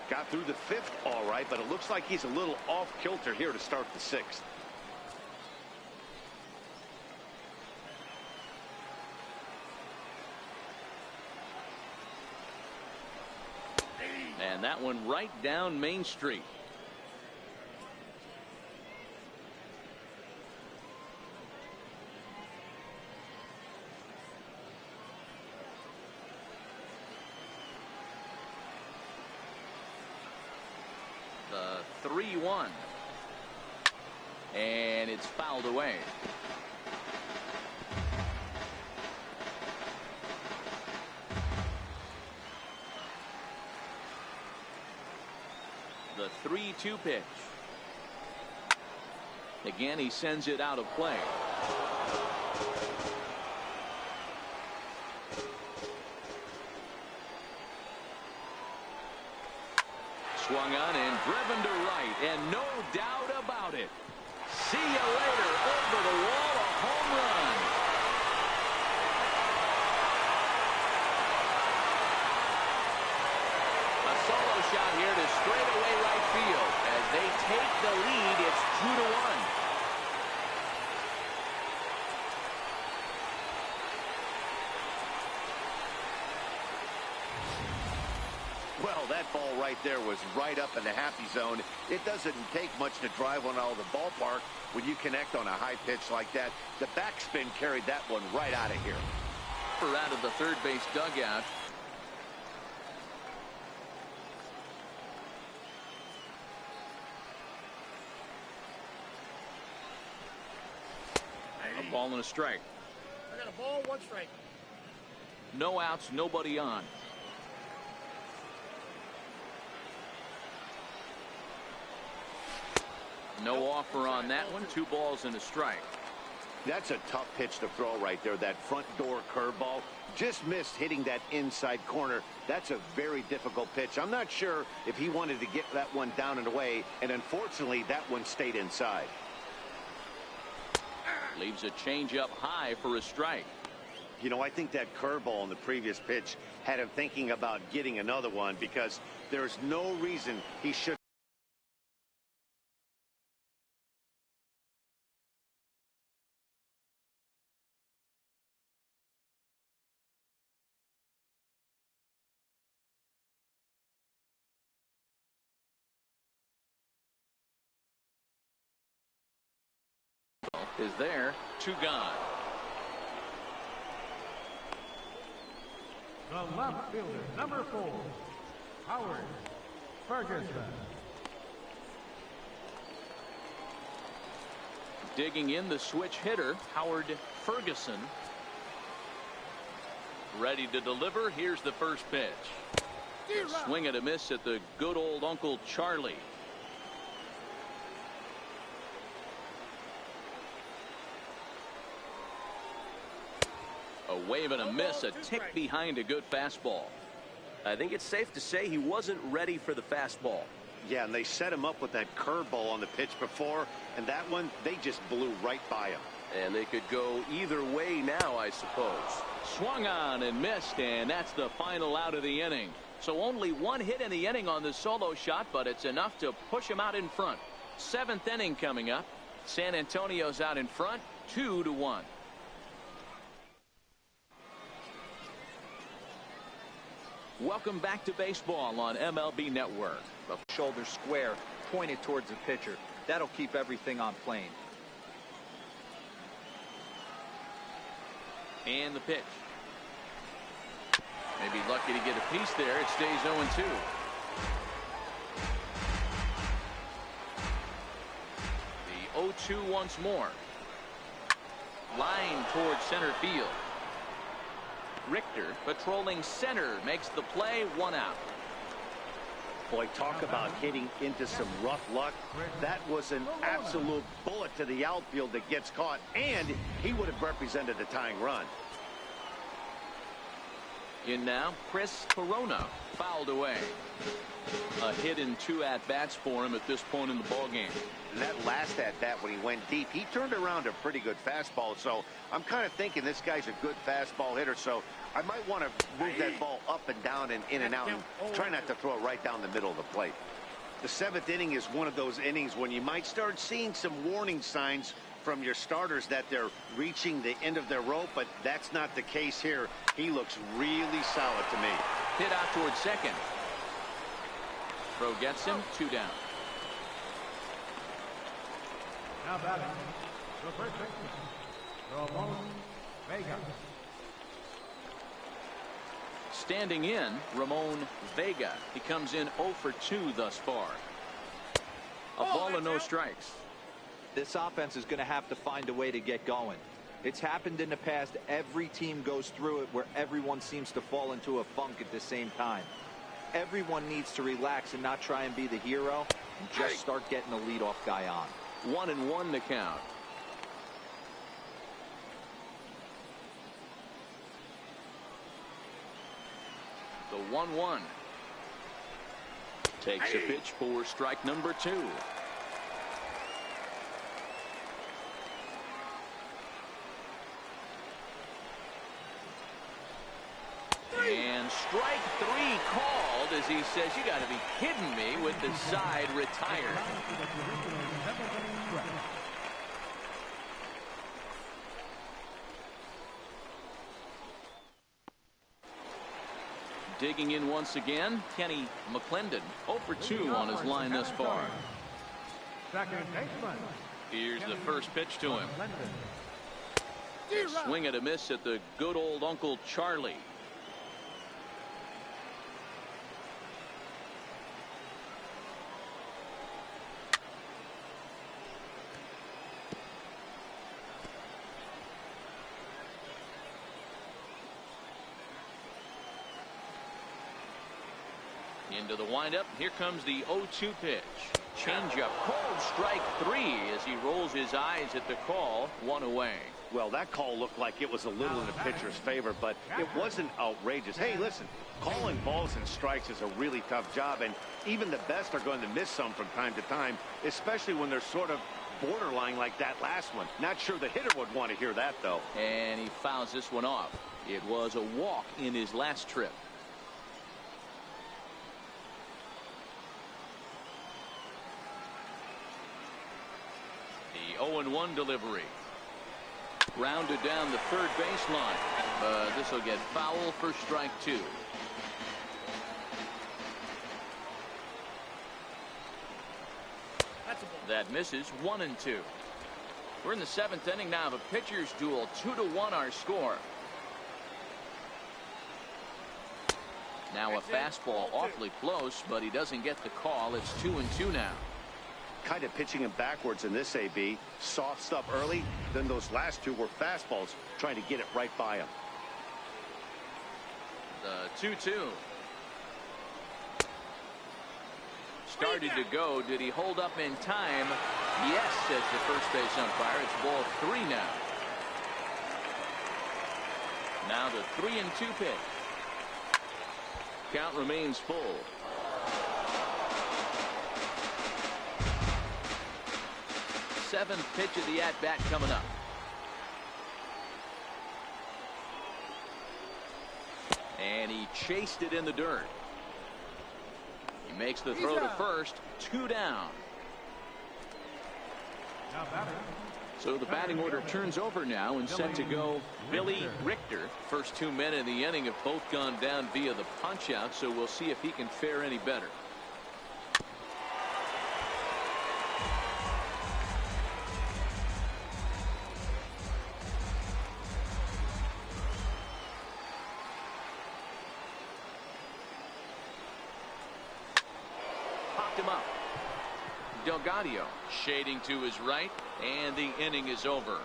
Got through the 5th all right, but it looks like he's a little off kilter here to start the 6th. And that one right down Main Street. The 3-1. And it's fouled away. The 3-2 pitch. Again, he sends it out of play. Swung on and driven to right, and no doubt about it. See you later, over the wall, a home run. A solo shot here to straightaway right field. As they take the lead, it's 2-1. Well, that ball right there was right up in the happy zone. It doesn't take much to drive one out of the ballpark when you connect on a high pitch like that. The backspin carried that one right out of here. Out of the third base dugout. A ball and a strike. I got a ball, 1 strike. No outs, nobody on. No offer on that one. 2 balls and a strike. That's a tough pitch to throw right there. That front door curveball just missed hitting that inside corner. That's a very difficult pitch. I'm not sure if he wanted to get that one down and away, and unfortunately that one stayed inside. Leaves a changeup high for a strike. You know, I think that curveball in the previous pitch had him thinking about getting another one, because there's no reason he should. Is there. 2 gone. The left fielder, number 4, Howard Ferguson. Digging in the switch hitter, Howard Ferguson. Ready to deliver. Here's the first pitch. Swing and a miss at the good old Uncle Charlie. A wave and a miss, a tick behind a good fastball. I think it's safe to say he wasn't ready for the fastball. Yeah, and they set him up with that curveball on the pitch before, and that one, they just blew right by him. And they could go either way now, I suppose. Swung on and missed, and that's the final out of the inning. So only 1 hit in the inning on the solo shot, but it's enough to push him out in front. 7th inning coming up. San Antonio's out in front, 2-1. Welcome back to baseball on MLB Network. Shoulder square, pointed towards the pitcher. That'll keep everything on plane. And the pitch. Maybe lucky to get a piece there. It stays 0-2. The 0-2 once more. Line towards center field. Richter patrolling center makes the play. 1 out. Boy, talk about hitting into some rough luck. That was an absolute bullet to the outfield that gets caught, and he would have represented a tying run. In now, Chris Corona, fouled away. A hit in 2 at-bats for him at this point in the ballgame. And that last at-bat when he went deep, he turned around a pretty good fastball. So I'm kind of thinking this guy's a good fastball hitter. So I might want to move that ball up and down and in and out and try not to throw it right down the middle of the plate. The 7th inning is one of those innings when you might start seeing some warning signs from your starters that they're reaching the end of their rope, but that's not the case here. He looks really solid to me. Hit out towards second. Throw gets him, 2 down. Now batting, the first baseman, Ramon Vega. Standing in, Ramon Vega. He comes in 0 for 2 thus far. A ball and no strikes. This offense is going to have to find a way to get going. It's happened in the past. Every team goes through it where everyone seems to fall into a funk at the same time. Everyone needs to relax and not try and be the hero and just start getting the leadoff guy on. 1-1 to count. The 1-1. Takes a pitch for strike number 2. And strike 3 called as he says, you got to be kidding me, with the side retired. Digging in once again, Kenny McClendon, 0 for 2 on his line thus far. Second baseman. Here's the first pitch to him. Swing and a miss at the good old Uncle Charlie. Into the windup. Here comes the 0-2 pitch. Changeup. Called strike 3 as he rolls his eyes at the call. 1 away. Well, that call looked like it was a little in the pitcher's favor, but it wasn't outrageous. Hey, listen, calling balls and strikes is a really tough job, and even the best are going to miss some from time to time, especially when they're sort of borderline like that last one. Not sure the hitter would want to hear that, though. And he fouls this one off. It was a walk in his last trip. The 0-1 delivery. Rounded down the third baseline. This will get foul for strike 2. That misses. 1-2. We're in the 7th inning now of a pitcher's duel. 2-1 our score. Now a fastball awfully close, but he doesn't get the call. It's 2-2 now. Kind of pitching him backwards in this AB. Soft stuff early, then those last 2 were fastballs, trying to get it right by him. The 2-2. Started to go. Did he hold up in time? Yes, says the first base umpire. It's ball 3 now. Now the 3-2 pitch. Count remains full. Seventh pitch of the at-bat coming up. And he chased it in the dirt. He makes the throw to first. 2 down. So the batting order turns over now and set to go Billy Richter. First 2 men in the inning have both gone down via the punch out, so we'll see if he can fare any better. Him up. Delgado shading to his right, and the inning is over.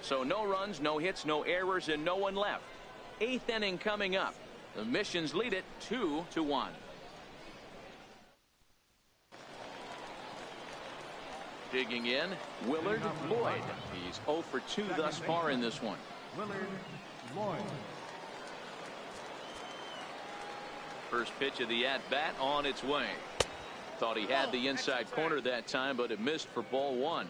So no runs, no hits, no errors, and no one left. 8th inning coming up. The Missions lead it 2-1. Digging in, Willard Lloyd. He's 0 for 2 thus far in this one. Willard Lloyd. First pitch of the at-bat on its way. Thought he had the inside corner that time, but it missed for ball one.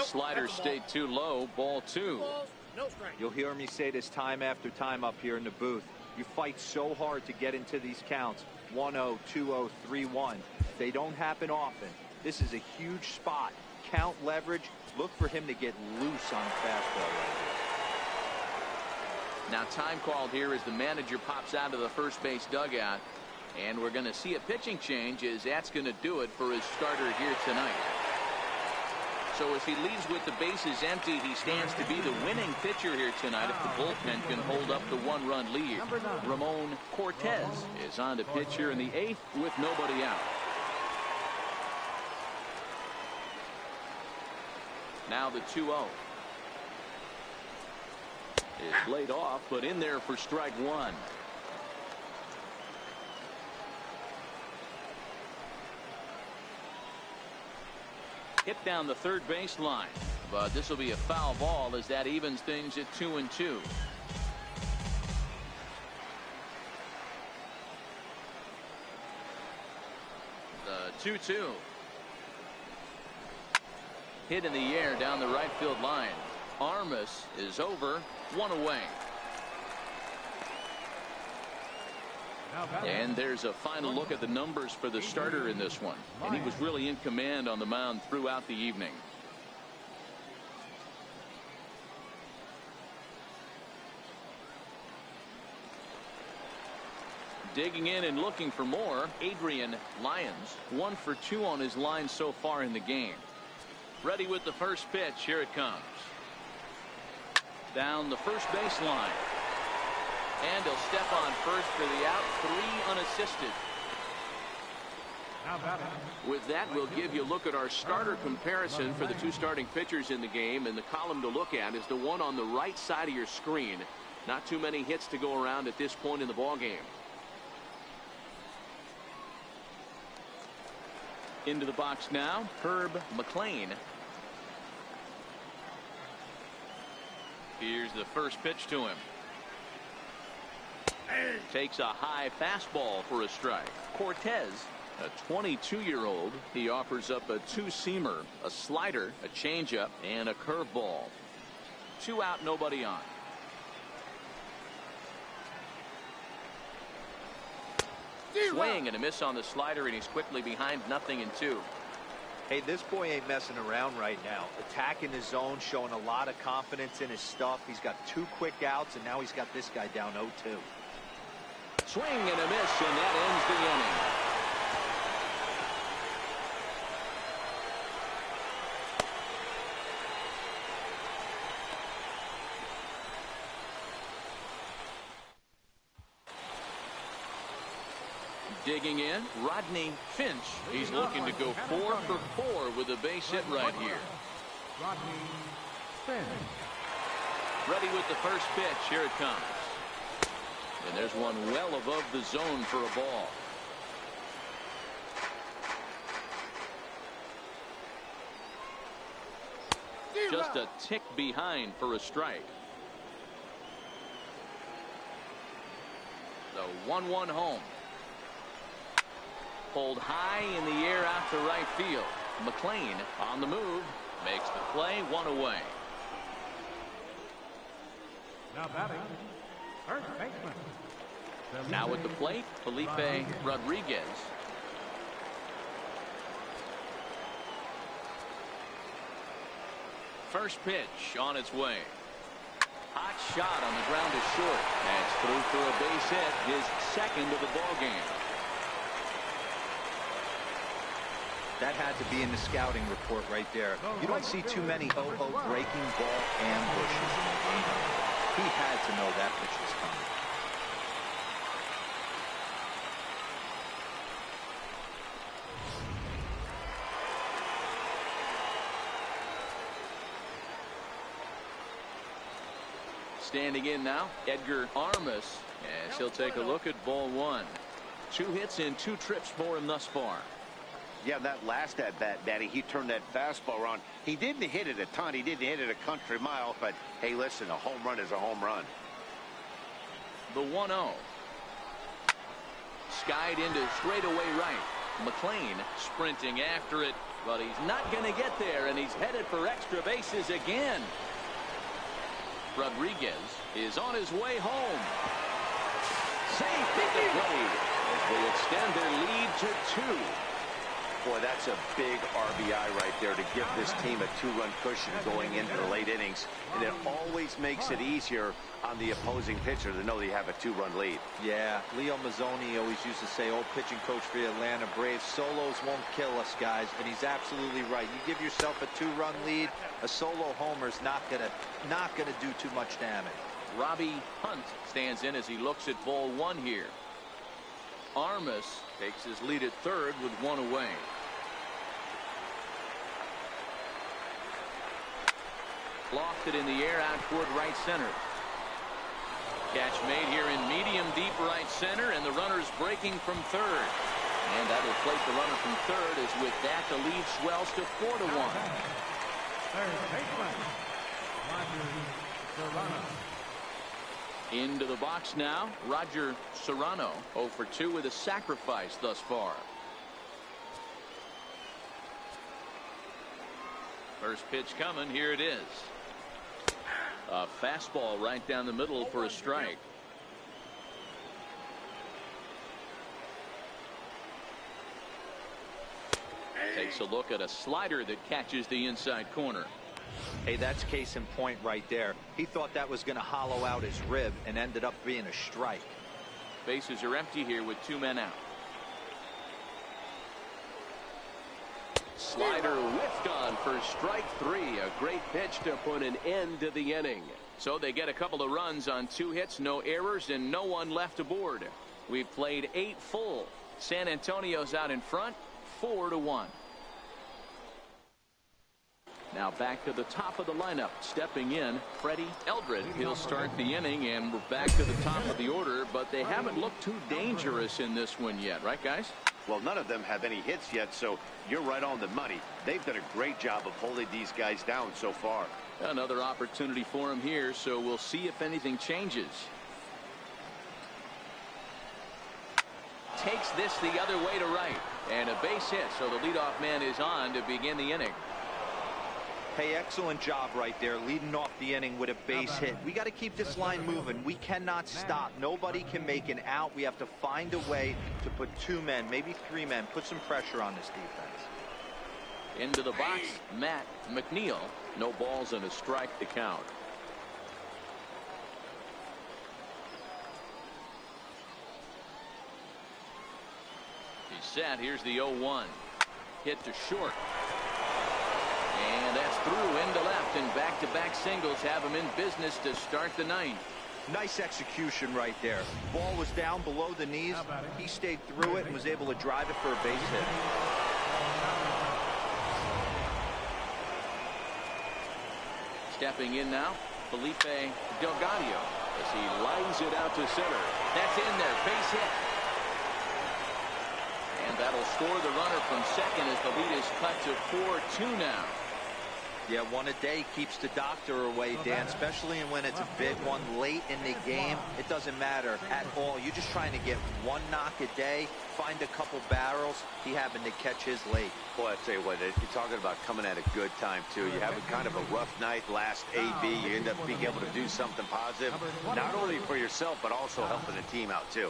Slider stayed too low. Ball two. No strike. You'll hear me say this time after time up here in the booth. You fight so hard to get into these counts. 1-0, 2-0, 3-1. They don't happen often. This is a huge spot. Count leverage. Look for him to get loose on a fastball right here. Now time called here as the manager pops out of the first base dugout. And we're going to see a pitching change, as that's going to do it for his starter here tonight. So as he leaves with the bases empty, he stands to be the winning pitcher here tonight if the bullpen can hold up the one-run lead. Ramon Cortez is on to pitch here in the 8th with nobody out. Now the 2-0 is laid off, but in there for strike one. Hit down the third baseline, but this will be a foul ball as that evens things at 2-2. The 2-2 hit in the air down the right field line. Armas is over, one away. And there's a final look at the numbers for the starter in this one. And he was really in command on the mound throughout the evening. Digging in and looking for more, Adrian Lyons. 1 for 2 on his line so far in the game. Ready with the first pitch. Here it comes. Down the first baseline. And he'll step on first for the out. 3 unassisted. With that, we'll give you a look at our starter comparison for the 2 starting pitchers in the game. And the column to look at is the one on the right side of your screen. Not too many hits to go around at this point in the ballgame. Into the box now, Herb McLean. Here's the first pitch to him. Takes a high fastball for a strike. Cortez, a 22-year-old. He offers up a 2-seamer, a slider, a changeup, and a curveball. 2 out, nobody on. Swing and a miss on the slider, and he's quickly behind 0-2. Hey, this boy ain't messing around right now. Attacking the zone, showing a lot of confidence in his stuff. He's got 2 quick outs, and now he's got this guy down 0-2. Swing and a miss, and that ends the inning. Digging in, Rodney Finch. He's looking to go 4 for 4 with a base hit right here. Rodney Finch. Ready with the first pitch. Here it comes. And there's one well above the zone for a ball. Just a tick behind for a strike. The 1-1 home. Pulled high in the air out to right field. McLean on the move. Makes the play, 1 away. Now batting, first baseman. Now at the plate, Felipe Rodriguez. First pitch on its way. Hot shot on the ground is short. That's through for a base hit, his second of the ball game. That had to be in the scouting report right there. You don't see too many breaking ball ambushes in the game. He had to know that pitch was coming. Standing in now, Edgar Armas, as he'll take a look at ball 1. 2 hits in 2 trips for him thus far. Yeah, that last at-bat, Daddy, he turned that fastball around. He didn't hit it a ton. He didn't hit it a country mile. But, hey, listen, a home run is a home run. The 1-0. Skied into straightaway right. McLean sprinting after it, but he's not going to get there, and he's headed for extra bases again. Rodriguez is on his way home. Safe at the plate as they extend their lead to 2. Boy, that's a big RBI right there to give this team a 2-run cushion going into the late innings. And it always makes it easier on the opposing pitcher to know they have a 2-run lead. Yeah, Leo Mazzoni always used to say, old pitching coach for the Atlanta Braves, solos won't kill us, guys. And he's absolutely right. You give yourself a 2-run lead, a solo homer's not gonna do too much damage. Robbie Hunt stands in as he looks at ball 1 here. Armas takes his lead at third with 1 away. Lofted in the air out toward right center. Catch made here in medium deep right center, and the runner's breaking from third. And that'll place the runner from third, as with that the lead swells to 4-1. Third baseman, Roger Serrano. Into the box now, Roger Serrano, 0 for 2 with a sacrifice thus far. First pitch coming, here it is. A fastball right down the middle for a strike. Takes a look at a slider that catches the inside corner. Hey, that's case in point right there. He thought that was going to hollow out his rib and ended up being a strike. Bases are empty here with 2 men out. Slider whiffed on for strike 3. A great pitch to put an end to the inning. So they get a couple of runs on 2 hits, no errors, and no one left aboard. We've played 8 full. San Antonio's out in front, 4-1. Now back to the top of the lineup. Stepping in, Freddie Eldred. He'll start the inning, and we're back to the top of the order, but they haven't looked too dangerous in this one yet, right, guys? Well, none of them have any hits yet, so you're right on the money. They've done a great job of holding these guys down so far. Another opportunity for him here, so we'll see if anything changes. Takes this the other way to right, and a base hit, so the leadoff man is on to begin the inning. Hey, excellent job right there, leading off the inning with a base hit. We got to keep this line moving. We cannot stop. Nobody can make an out. We have to find a way to put 2 men, maybe 3 men, put some pressure on this defense. Into the box, Matt McNeil. No balls and a strike to count. He's set. Here's the 0-1. Hit to short. And that's through into left, and back-to-back singles have him in business to start the 9th. Nice execution right there. Ball was down below the knees. He stayed through it and was able to drive it for a base hit. Stepping in now, Felipe Delgado as he lines it out to center. That's in there, base hit. And that'll score the runner from second as the lead is cut to 4-2 now. Yeah, 1 a day keeps the doctor away, Dan, especially when it's a big one late in the game. It doesn't matter at all. You're just trying to get 1 knock a day, find a couple barrels. He happened to catch his late. Boy, I tell you what, you're talking about coming at a good time, too. You have kind of a rough night last AB. You end up being able to do something positive, not only for yourself, but also helping the team out, too.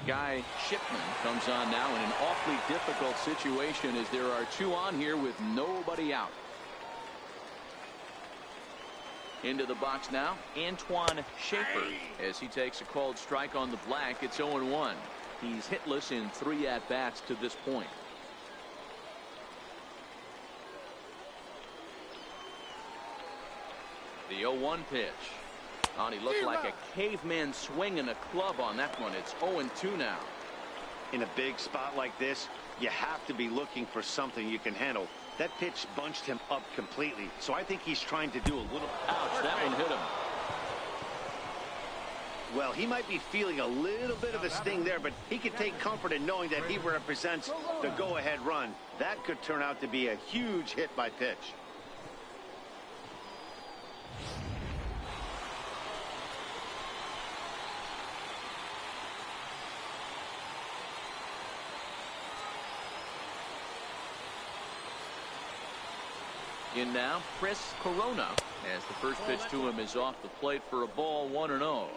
Guy Shipman comes on now in an awfully difficult situation as there are 2 on here with nobody out. Into the box now, Antoine Schaefer as he takes a called strike on the black. It's 0-1. He's hitless in 3 at-bats to this point. The 0-1 pitch. He looked like a caveman swinging a club on that one. It's 0-2 now. In a big spot like this, you have to be looking for something you can handle. That pitch bunched him up completely, so I think he's trying to do a little. Ouch, that one hit him. Well, he might be feeling a little bit of a sting there, but he can take comfort in knowing that he represents the go-ahead run. That could turn out to be a huge hit by pitch. In now, Chris Corona, as the first pitch to him is off the plate for a ball, 1-0.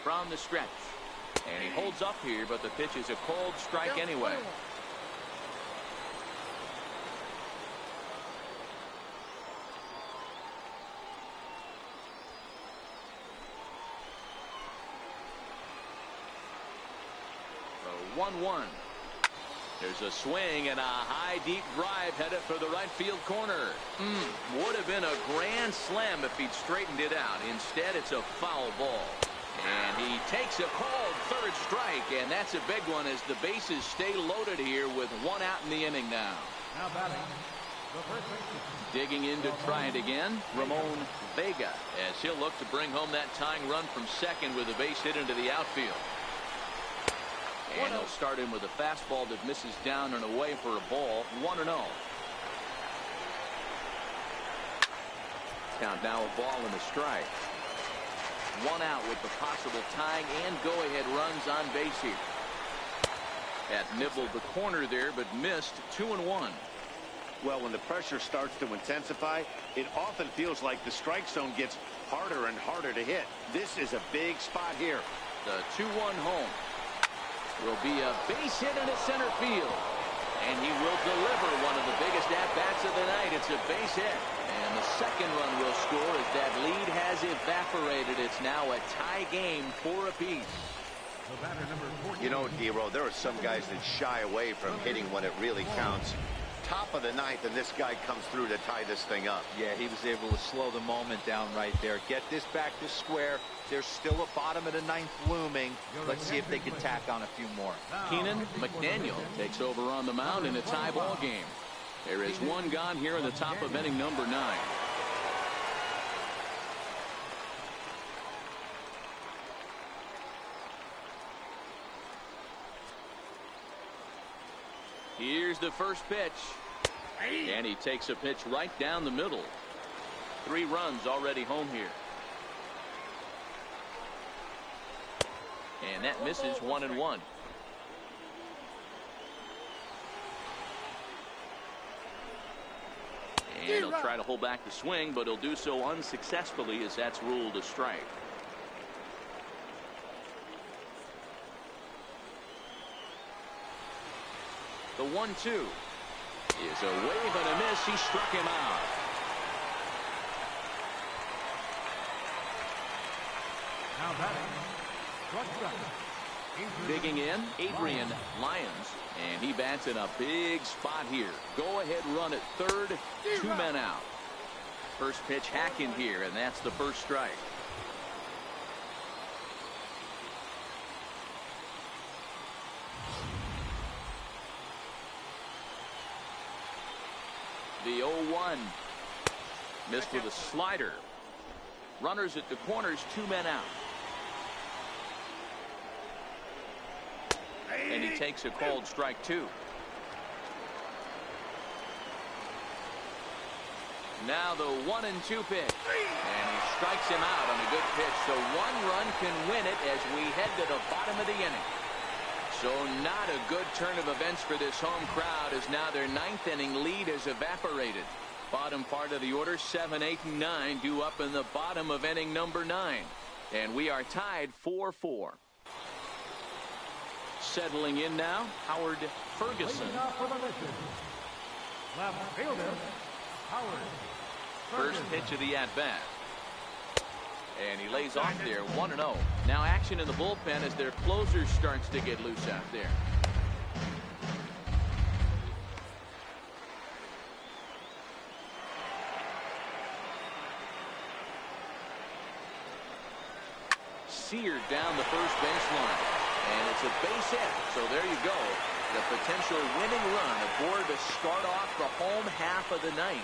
From the stretch, and he holds up here, but the pitch is a cold strike anyway. So 1-1. There's a swing and a high deep drive headed for the right field corner. Would have been a grand slam if he'd straightened it out. Instead, it's a foul ball. And he takes a called third strike, and that's a big one as the bases stay loaded here with one out in the inning now. Now batting, the first baseman. Digging in to try it again, Ramon VEGA, as he'll look to bring home that tying run from second with a base hit into the outfield. And he'll start in with a fastball that misses down and away for a ball, 1-0. Count now a ball and a strike. One out with the possible tying and go-ahead runs on base here. That nibbled the corner there, but missed. 2-1. Well, when the pressure starts to intensify, it often feels like the strike zone gets harder and harder to hit. This is a big spot here. The 2-1 home will be a base hit into center field. And he will deliver one of the biggest at-bats of the night. It's a base hit. And the second run will score as that lead has evaporated. It's now a tie game, 4 apiece. The batter, number 14. You know, Dero, there are some guys that shy away from hitting when it really counts. Top of the ninth, and this guy comes through to tie this thing up. Yeah, he was able to slow the moment down right there. Get this back to square. There's still a bottom of the ninth looming. Let's see if they can tack on a few more. Keenan McDaniel takes over on the mound in a tie ball game. There is one gone here in the top of inning number 9. Here's the first pitch. And he takes a pitch right down the middle. 3 runs already home here. And that misses 1-1. And he'll try to hold back the swing, but he'll do so unsuccessfully as that's ruled a strike. The 1-2 is a wave and a miss. He struck him out. Now batting, shortstop. Digging in, Adrian Lyons, and he bats in a big spot here. Go ahead run at third, 2 men out. First pitch hack in here, and that's the first strike. The 0-1 missed with a slider. Runners at the corners, 2 men out. And he takes a called strike 2. Now the 1-2 pitch. And he strikes him out on a good pitch. So 1 run can win it as we head to the bottom of the inning. So not a good turn of events for this home crowd as now their 9th inning lead has evaporated. Bottom part of the order, 7, 8, and 9 due up in the bottom of inning number 9. And we are tied 4-4. Settling in now, Howard Ferguson. Left fielder, Howard. First pitch of the at-bat. And he lays off there, 1-0. Now action in the bullpen as their closer starts to get loose out there. Seared down the first baseline. It's a base hit. So there you go. The potential winning run aboard to start off the home half of the ninth.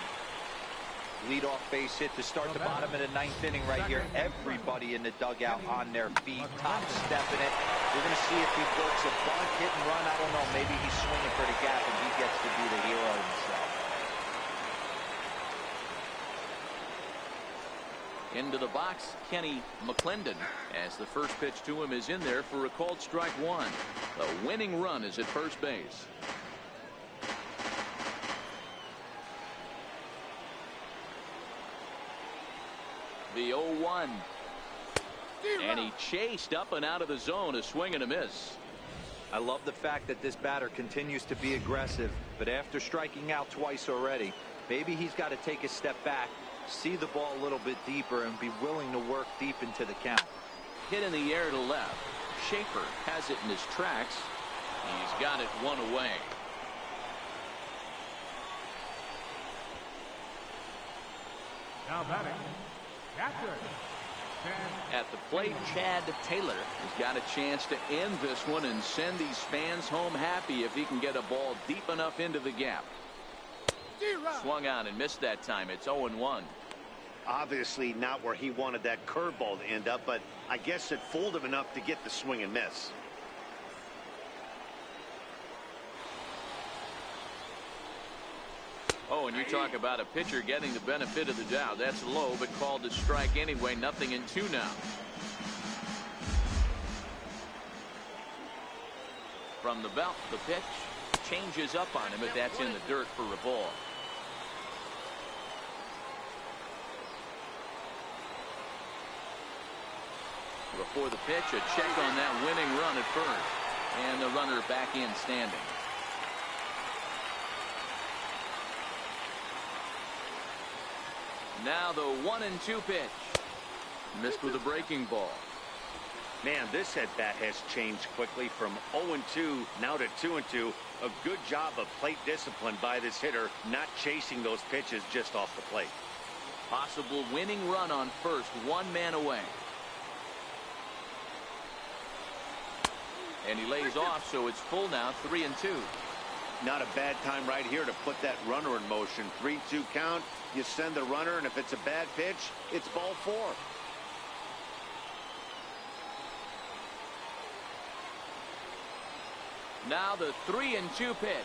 Leadoff base hit to start the bottom of the ninth inning right here. Everybody in the dugout on their feet, top stepping it. We're going to see if he works a bunt, hit and run. I don't know. Maybe he's swinging for the gap and he gets to be the hero himself. Into the box, Kenny McClendon, as the first pitch to him is in there for a called strike one. The winning run is at first base. The 0-1. And he chased up and out of the zone, a swing and a miss. I love the fact that this batter continues to be aggressive, but after striking out twice already, maybe he's got to take a step back, see the ball a little bit deeper, and be willing to work deep into the count. Hit in the air to left. Schaefer has it in his tracks. He's got it one away. Now batting, Chapter. At the plate, Chad Taylor has got a chance to end this one and send these fans home happy if he can get a ball deep enough into the gap. Swung on and missed that time. It's 0-1. Obviously not where he wanted that curveball to end up, but I guess it fooled him enough to get the swing and miss. Oh, and you talk about a pitcher getting the benefit of the doubt. That's low, but called a strike anyway. 0-2 now. From the belt, the pitch changes up on him, but that's in the dirt for a ball. Before the pitch, a check on that winning run at first. And the runner back in standing. Now the 1-2 pitch. Missed with a breaking ball. Man, this at bat has changed quickly from 0-2 now to 2-2. A good job of plate discipline by this hitter, not chasing those pitches just off the plate. Possible winning run on first, one man away. And he lays off, so it's full now, 3-2. Not a bad time right here to put that runner in motion. 3-2 count. You send the runner, and if it's a bad pitch, it's ball 4. Now the 3-2 pitch.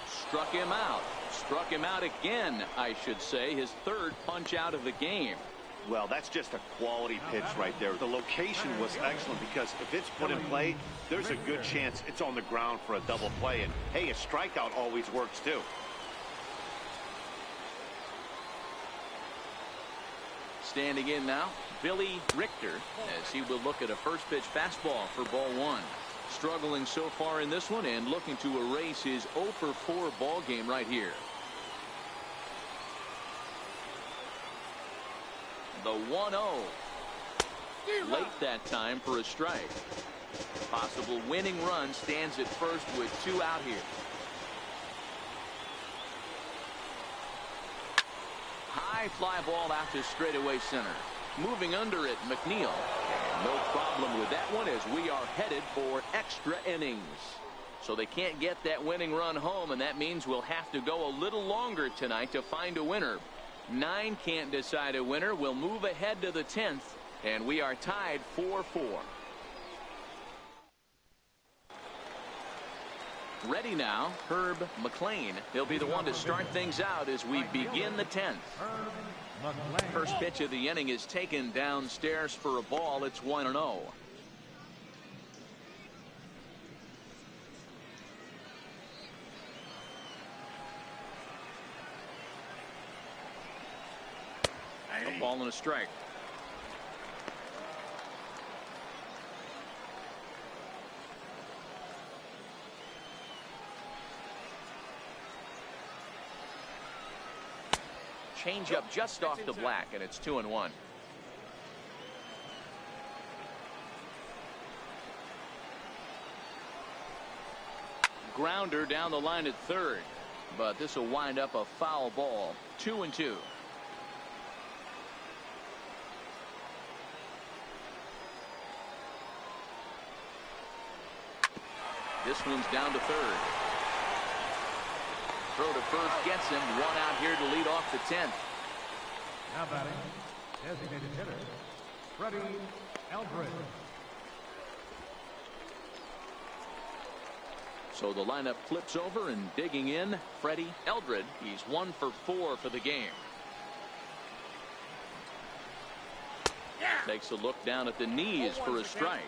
Struck him out. Struck him out again, I should say. His third punch out of the game. Well, that's just a quality pitch right there. The location was excellent because if it's put in play, there's a good chance it's on the ground for a double play. And, hey, a strikeout always works, too. Standing in now, Billy Richter, as he will look at a first pitch fastball for ball 1. Struggling so far in this one and looking to erase his 0-for-4 ball game right here. The 1-0. Late that time for a strike. Possible winning run stands at first with 2 out here. High fly ball out to straightaway center. Moving under it, McNeil. No problem with that one as we are headed for extra innings. So they can't get that winning run home, and that means we'll have to go a little longer tonight to find a winner. 9 can't decide a winner. We'll move ahead to the 10th, and we are tied 4-4. Ready now, Herb McLean. He'll be the one to start things out as we begin the 10th. First pitch of the inning is taken downstairs for a ball. It's 1-0. A ball and a strike. Change up just off the black, and it's 2-1. Grounder down the line at third, but this will wind up a foul ball. 2-2. This one's down to third. Throw to first gets him. One out here to lead off the 10th. Now batting, designated hitter, Freddie Eldred. So the lineup flips over, and digging in, Freddie Eldred. He's 1 for 4 for the game. Takes a look down at the knees for a strike.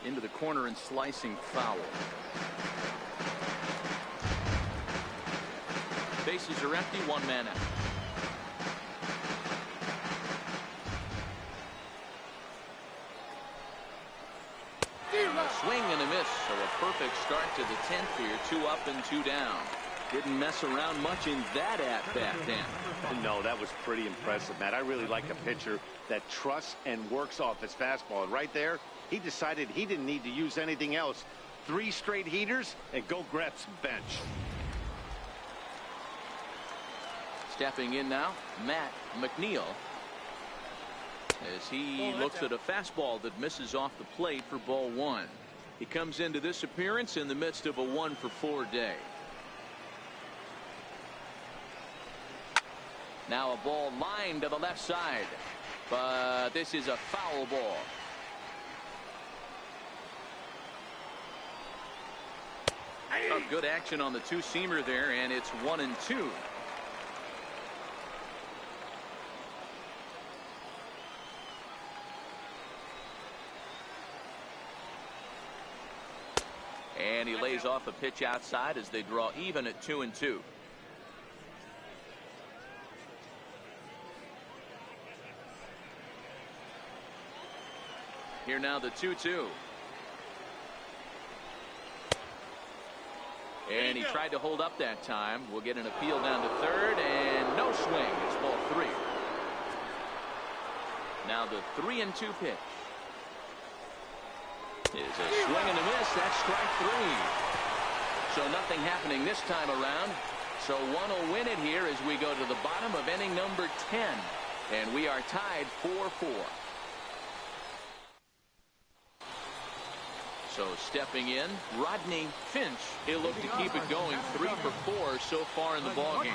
Into the corner and slicing foul. Bases are empty, 1 man out. A swing and a miss, so a perfect start to the 10th here. 2 up and 2 down. Didn't mess around much in that at-bat then. No, that was pretty impressive, Matt. I really like a pitcher that trusts and works off his fastball. And right there, he decided he didn't need to use anything else. 3 straight heaters and go grab some bench. Stepping in now, Matt McNeil, as he looks at a fastball that misses off the plate for ball 1. He comes into this appearance in the midst of a 1 for 4 day. Now a ball lined to the left side, but this is a foul ball. Oh, good action on the 2-seamer there, and it's 1 and 2. And he lays off a pitch outside as they draw even at 2 and 2. Here now the 2-2. And he tried to hold up that time. We'll get an appeal down to third, and no swing. It's ball 3. Now the 3-2 pitch. Is a swing and a miss. That's strike 3. So nothing happening this time around. So one will win it here as we go to the bottom of inning number 10. And we are tied 4-4. So stepping in, RODNEY FINCH. He'll look to keep it going. 3 for 4 so far in the ballgame.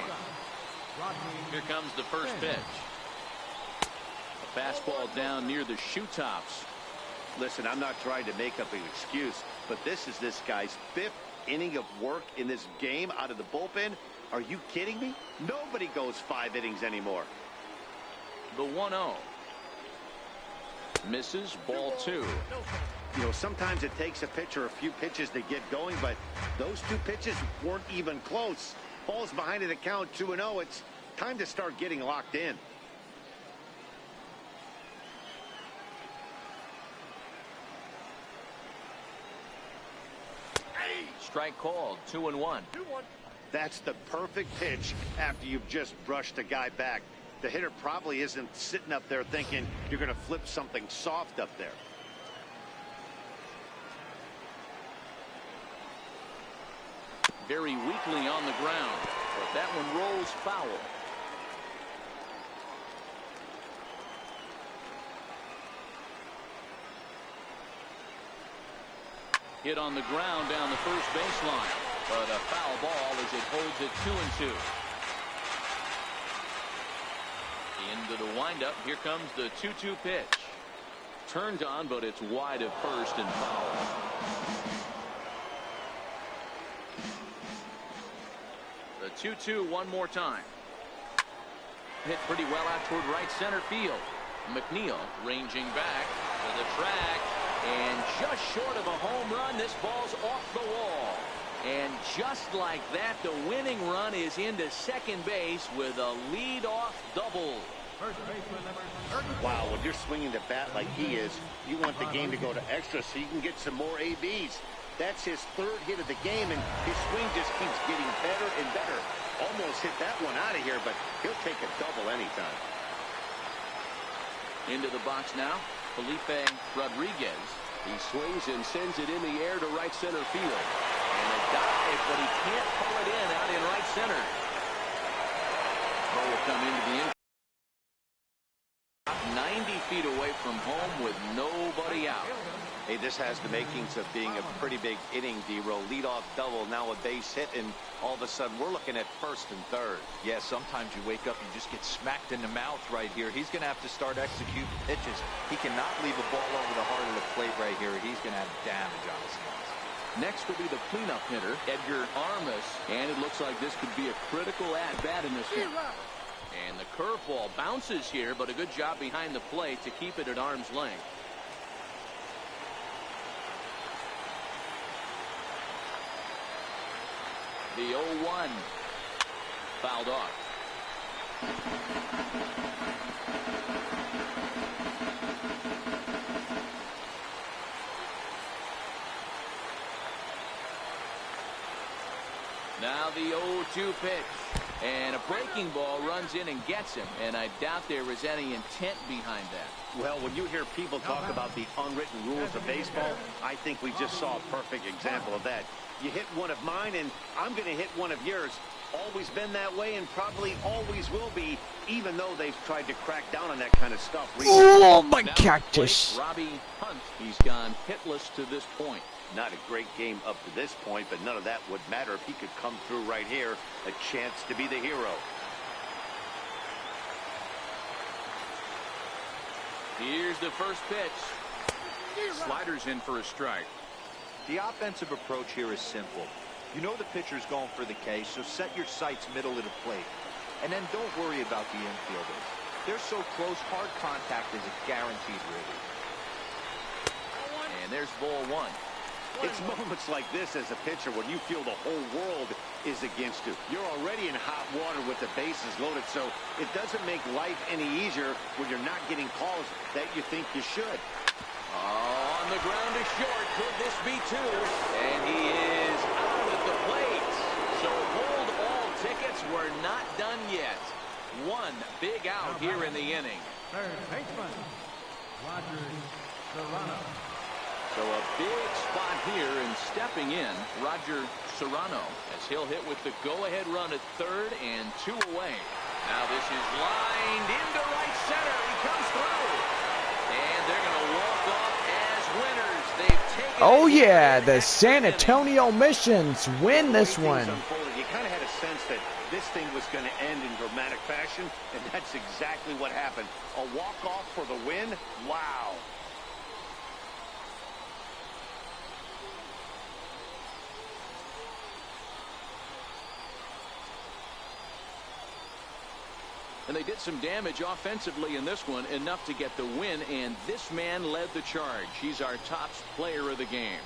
Here comes the first pitch. A fastball down near the shoe tops. Listen, I'm not trying to make up an excuse, but this is this guy's 5th inning of work in this game out of the bullpen. Are you kidding me? Nobody goes 5 innings anymore. The 1-0. Misses, ball 2. You know, sometimes it takes a pitcher a few pitches to get going, but those 2 pitches weren't even close. Ball's behind in the count, 2-0. It's time to start getting locked in. Strike called, 2-1. That's the perfect pitch after you've just brushed a guy back. The hitter probably isn't sitting up there thinking you're going to flip something soft up there. Very weakly on the ground, but that one rolls foul. Hit on the ground down the first baseline, but a foul ball as it holds it 2-2. Into the windup. Here comes the 2-2 pitch. Turned on, but it's wide of first and foul. The 2-2 one more time. Hit pretty well out toward right center field. McNeil ranging back to the track, and just short of a home run. This ball's off the wall. And just like that, the winning run is into second base with a lead-off double. Wow, when you're swinging the bat like he is, you want the game to go to extra so you can get some more ABs. That's his 3rd hit of the game, and his swing just keeps getting better and better. Almost hit that one out of here, but he'll take a double anytime. Into the box now, Felipe Rodriguez. He swings and sends it in the air to right center field. And a dive, but he can't pull it in out in right center. Well, with come into the inning 90 feet away from home with nobody out. Hey, this has the makings of being a pretty big inning, D-Row. Leadoff double, now a base hit, and all of a sudden we're looking at first and third. Yeah, sometimes you wake up and just get smacked in the mouth right here. He's going to have to start executing pitches. He cannot leave a ball over the heart of the plate right here. He's going to have damage on his hands. Next will be the cleanup hitter, Edgar Armas, and it looks like this could be a critical at-bat in this game. And the curveball bounces here, but a good job behind the plate to keep it at arm's length. The 0-1 fouled off. Now the 0-2 pitch. And a breaking ball runs in and gets him. And I doubt there was any intent behind that. Well, when you hear people talk about the unwritten rules of baseball, I think we just saw a perfect example of that. You hit one of mine, and I'm going to hit one of yours. Always been that way and probably always will be, even though they've tried to crack down on that kind of stuff recently. Oh, my Now cactus. Robbie Hunt. He's gone hitless to this point. Not a great game up to this point, but none of that would matter if he could come through right here. A chance to be the hero. Here's the first pitch. Sliders in for a strike. The offensive approach here is simple. You know the pitcher's going for the K, so set your sights middle of the plate. And then don't worry about the infielders. They're so close, hard contact is a guaranteed release. And there's ball one. It's moments like this as a pitcher when you feel the whole world is against you. You're already in hot water with the bases loaded, so it doesn't make life any easier when you're not getting calls that you think you should. On the ground to short. Could this be two? And he is out at the plate. So hold all tickets. We're not done yet. One big out here in the inning. Third baseman, Roger Serrano. So a big spot here, and stepping in, Roger Serrano, as he'll hit with the go-ahead run at third and two away. Now this is lined into right center. He comes through. And they're going to walk off as winners. They've taken Oh, yeah, the San Antonio Missions win this one. You kind of had a sense that this thing was going to end in dramatic fashion, and that's exactly what happened. A walk-off for the win? Wow. And they did some damage offensively in this one, enough to get the win, and this man led the charge. He's our top player of the game.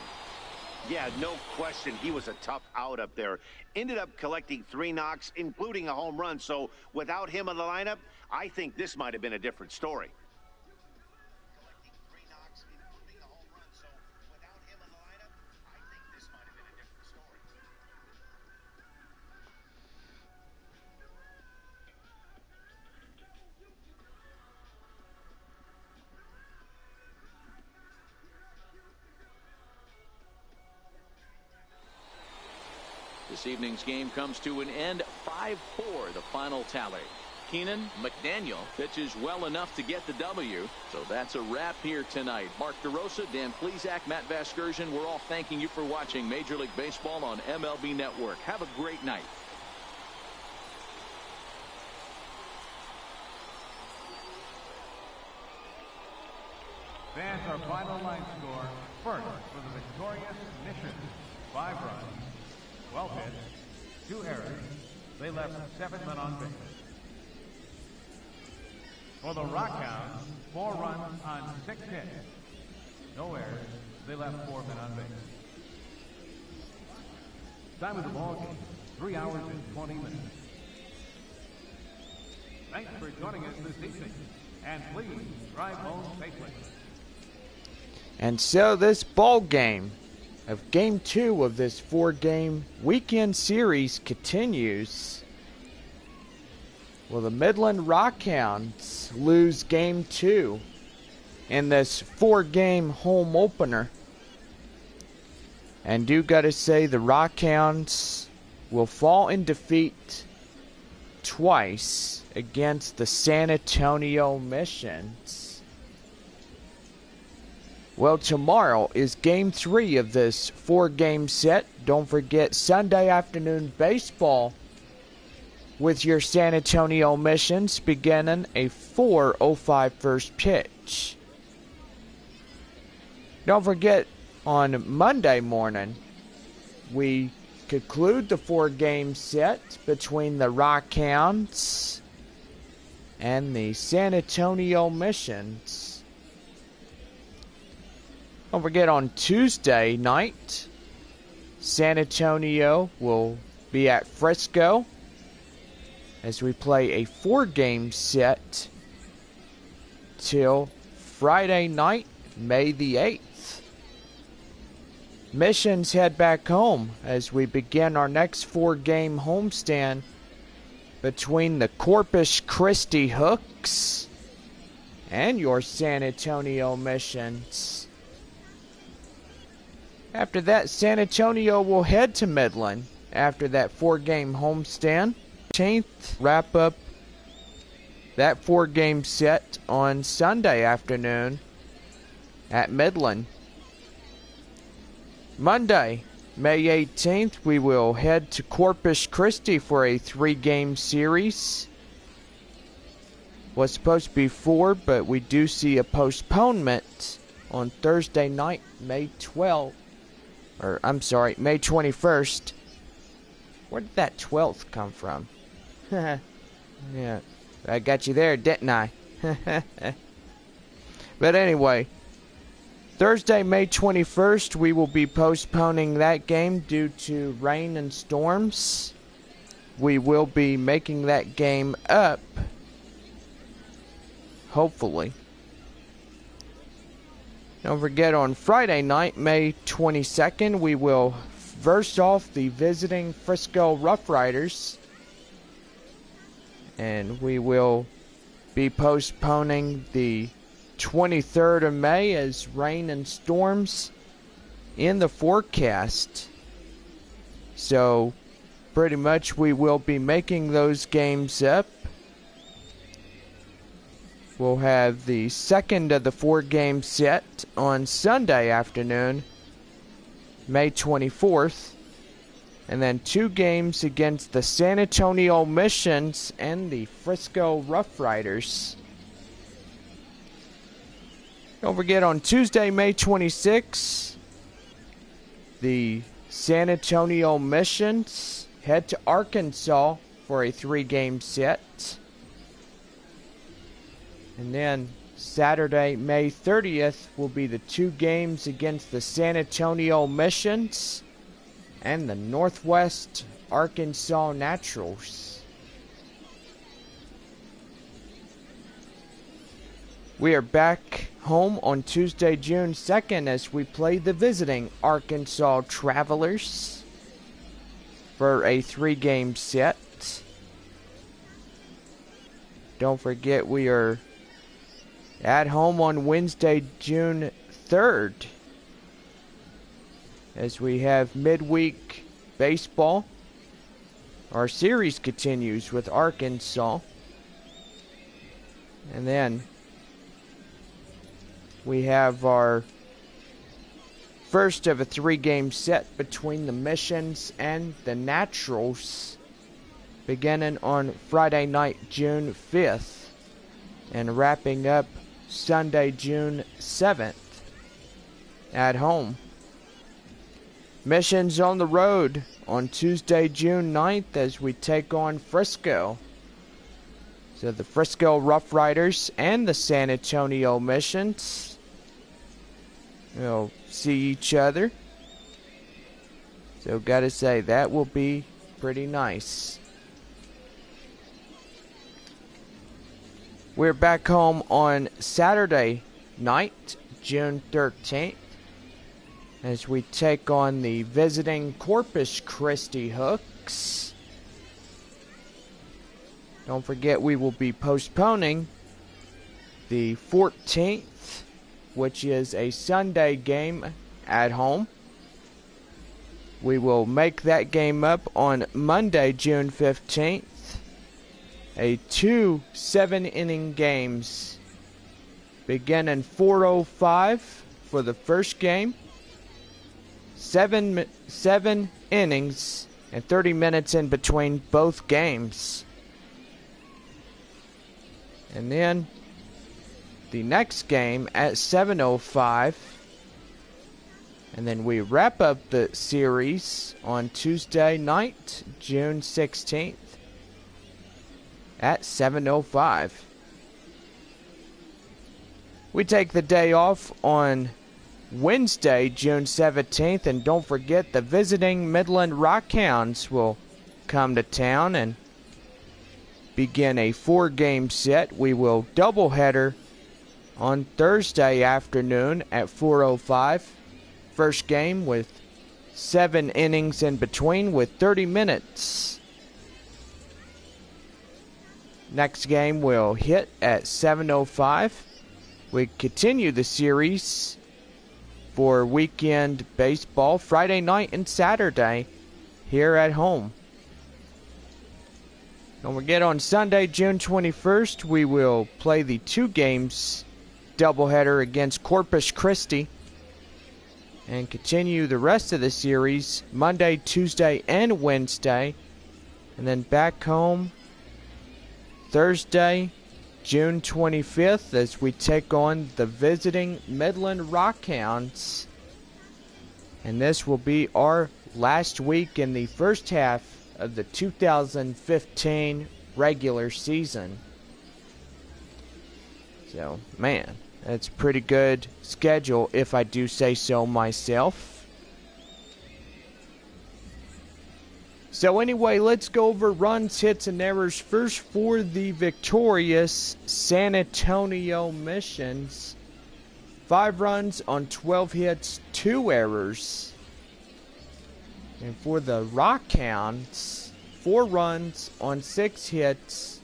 Yeah, no question. He was a tough out up there. Ended up collecting 3 knocks, including a home run. So without him in the lineup, I think this might have been a different story. This evening's game comes to an end, 5-4, the final tally. Keenan McDaniel pitches well enough to get the W. So that's a wrap here tonight. Mark DeRosa, Dan Plesac, Matt Vasgersian, we're all thanking you for watching Major League Baseball on MLB Network. Have a great night. Fans, our final line score. First for the victorious Mission, 5 runs, 12 hits, 2 errors. They left 7 men on base. For the Rockhounds, 4 runs on 6 hits. No errors. They left 4 men on base. Time of the ball game, 3 hours and 20 minutes. Thanks for joining us this evening. And please drive home safely. And so this ball game of Game 2 of this 4-game weekend series continues. Well, the Midland Rockhounds lose Game 2 in this 4-game home opener. And do gotta say the Rockhounds will fall in defeat twice against the San Antonio Missions. Well, tomorrow is Game 3 of this 4-game set. Don't forget Sunday afternoon baseball with your San Antonio Missions beginning a 4:05 first pitch. Don't forget, on Monday morning, we conclude the 4-game set between the Rockhounds and the San Antonio Missions. Don't forget, on Tuesday night, San Antonio will be at Frisco as we play a 4-game set till Friday night, May the 8th. Missions head back home as we begin our next 4-game homestand between the Corpus Christi Hooks and your San Antonio Missions. After that, San Antonio will head to Midland after that 4-game homestand. 18th, wrap up that 4-game set on Sunday afternoon at Midland. Monday, May 18th, we will head to Corpus Christi for a 3-game series. Was supposed to be 4, but we do see a postponement on Thursday night, May 21st. Where did that 12th come from? Yeah, I got you there, didn't I? But anyway, Thursday, May 21st, we will be postponing that game due to rain and storms. We will be making that game up, hopefully. Don't forget, on Friday night, May 22nd, we will verse off the visiting Frisco Rough Riders. And we will be postponing the 23rd of May as rain and storms in the forecast. So pretty much we will be making those games up. We'll have the second of the 4-game set on Sunday afternoon, May 24th. And then 2 games against the San Antonio Missions and the Frisco Rough Riders. Don't forget, on Tuesday, May 26th, the San Antonio Missions head to Arkansas for a 3-game set. And then Saturday, May 30th, will be the 2 games against the San Antonio Missions and the Northwest Arkansas Naturals. We are back home on Tuesday, June 2nd as we play the visiting Arkansas Travelers for a 3-game set. Don't forget, we are at home on Wednesday, June 3rd as we have midweek baseball. Our series continues with Arkansas. And then we have our first of a 3-game set between the Missions and the Naturals beginning on Friday night, June 5th, and wrapping up Sunday, June 7th at home. Missions on the road on Tuesday, June 9th as we take on Frisco. So the Frisco Rough Riders and the San Antonio Missions will see each other. So gotta say, that will be pretty nice. We're back home on Saturday night, June 13th, as we take on the visiting Corpus Christi Hooks. Don't forget, we will be postponing the 14th, which is a Sunday game at home. We will make that game up on Monday, June 15th. two 7-inning games. Beginning 4:05 for the first game. Seven innings and 30 minutes in between both games. And then the next game at 7:05. And then we wrap up the series on Tuesday night, June 16th at 7:05. We take the day off on Wednesday, June 17th, and don't forget the visiting Midland Rockhounds will come to town and begin a 4-game set. We will doubleheader on Thursday afternoon at 4:05. First game with 7 innings in between with 30 minutes. Next game will hit at 7:05. We continue the series for weekend baseball Friday night and Saturday here at home. Don't forget on Sunday, June 21st, we will play the 2 games doubleheader against Corpus Christi and continue the rest of the series Monday, Tuesday, and Wednesday. And then back home Thursday, June 25th, as we take on the visiting Midland Rockhounds. And this will be our last week in the first half of the 2015 regular season. So, man, that's a pretty good schedule, if I do say so myself. So anyway, let's go over runs, hits, and errors first for the victorious San Antonio Missions. 5 runs on 12 hits, 2 errors. And for the Rockhounds, 4 runs on 6 hits,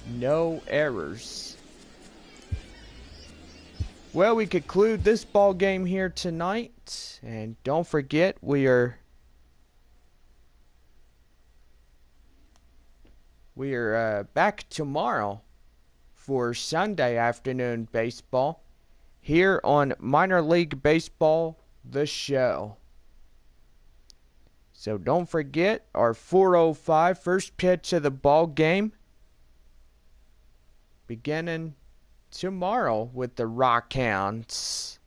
no errors. Well, we conclude this ball game here tonight, and don't forget we are back tomorrow for Sunday afternoon baseball here on Minor League Baseball, the show. So don't forget our 4:05 first pitch of the ball game beginning tomorrow with the Rockhounds.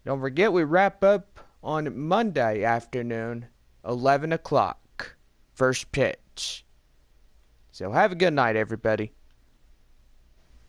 Don't forget we wrap up on Monday afternoon, 11 o'clock, first pitch. So have a good night, everybody.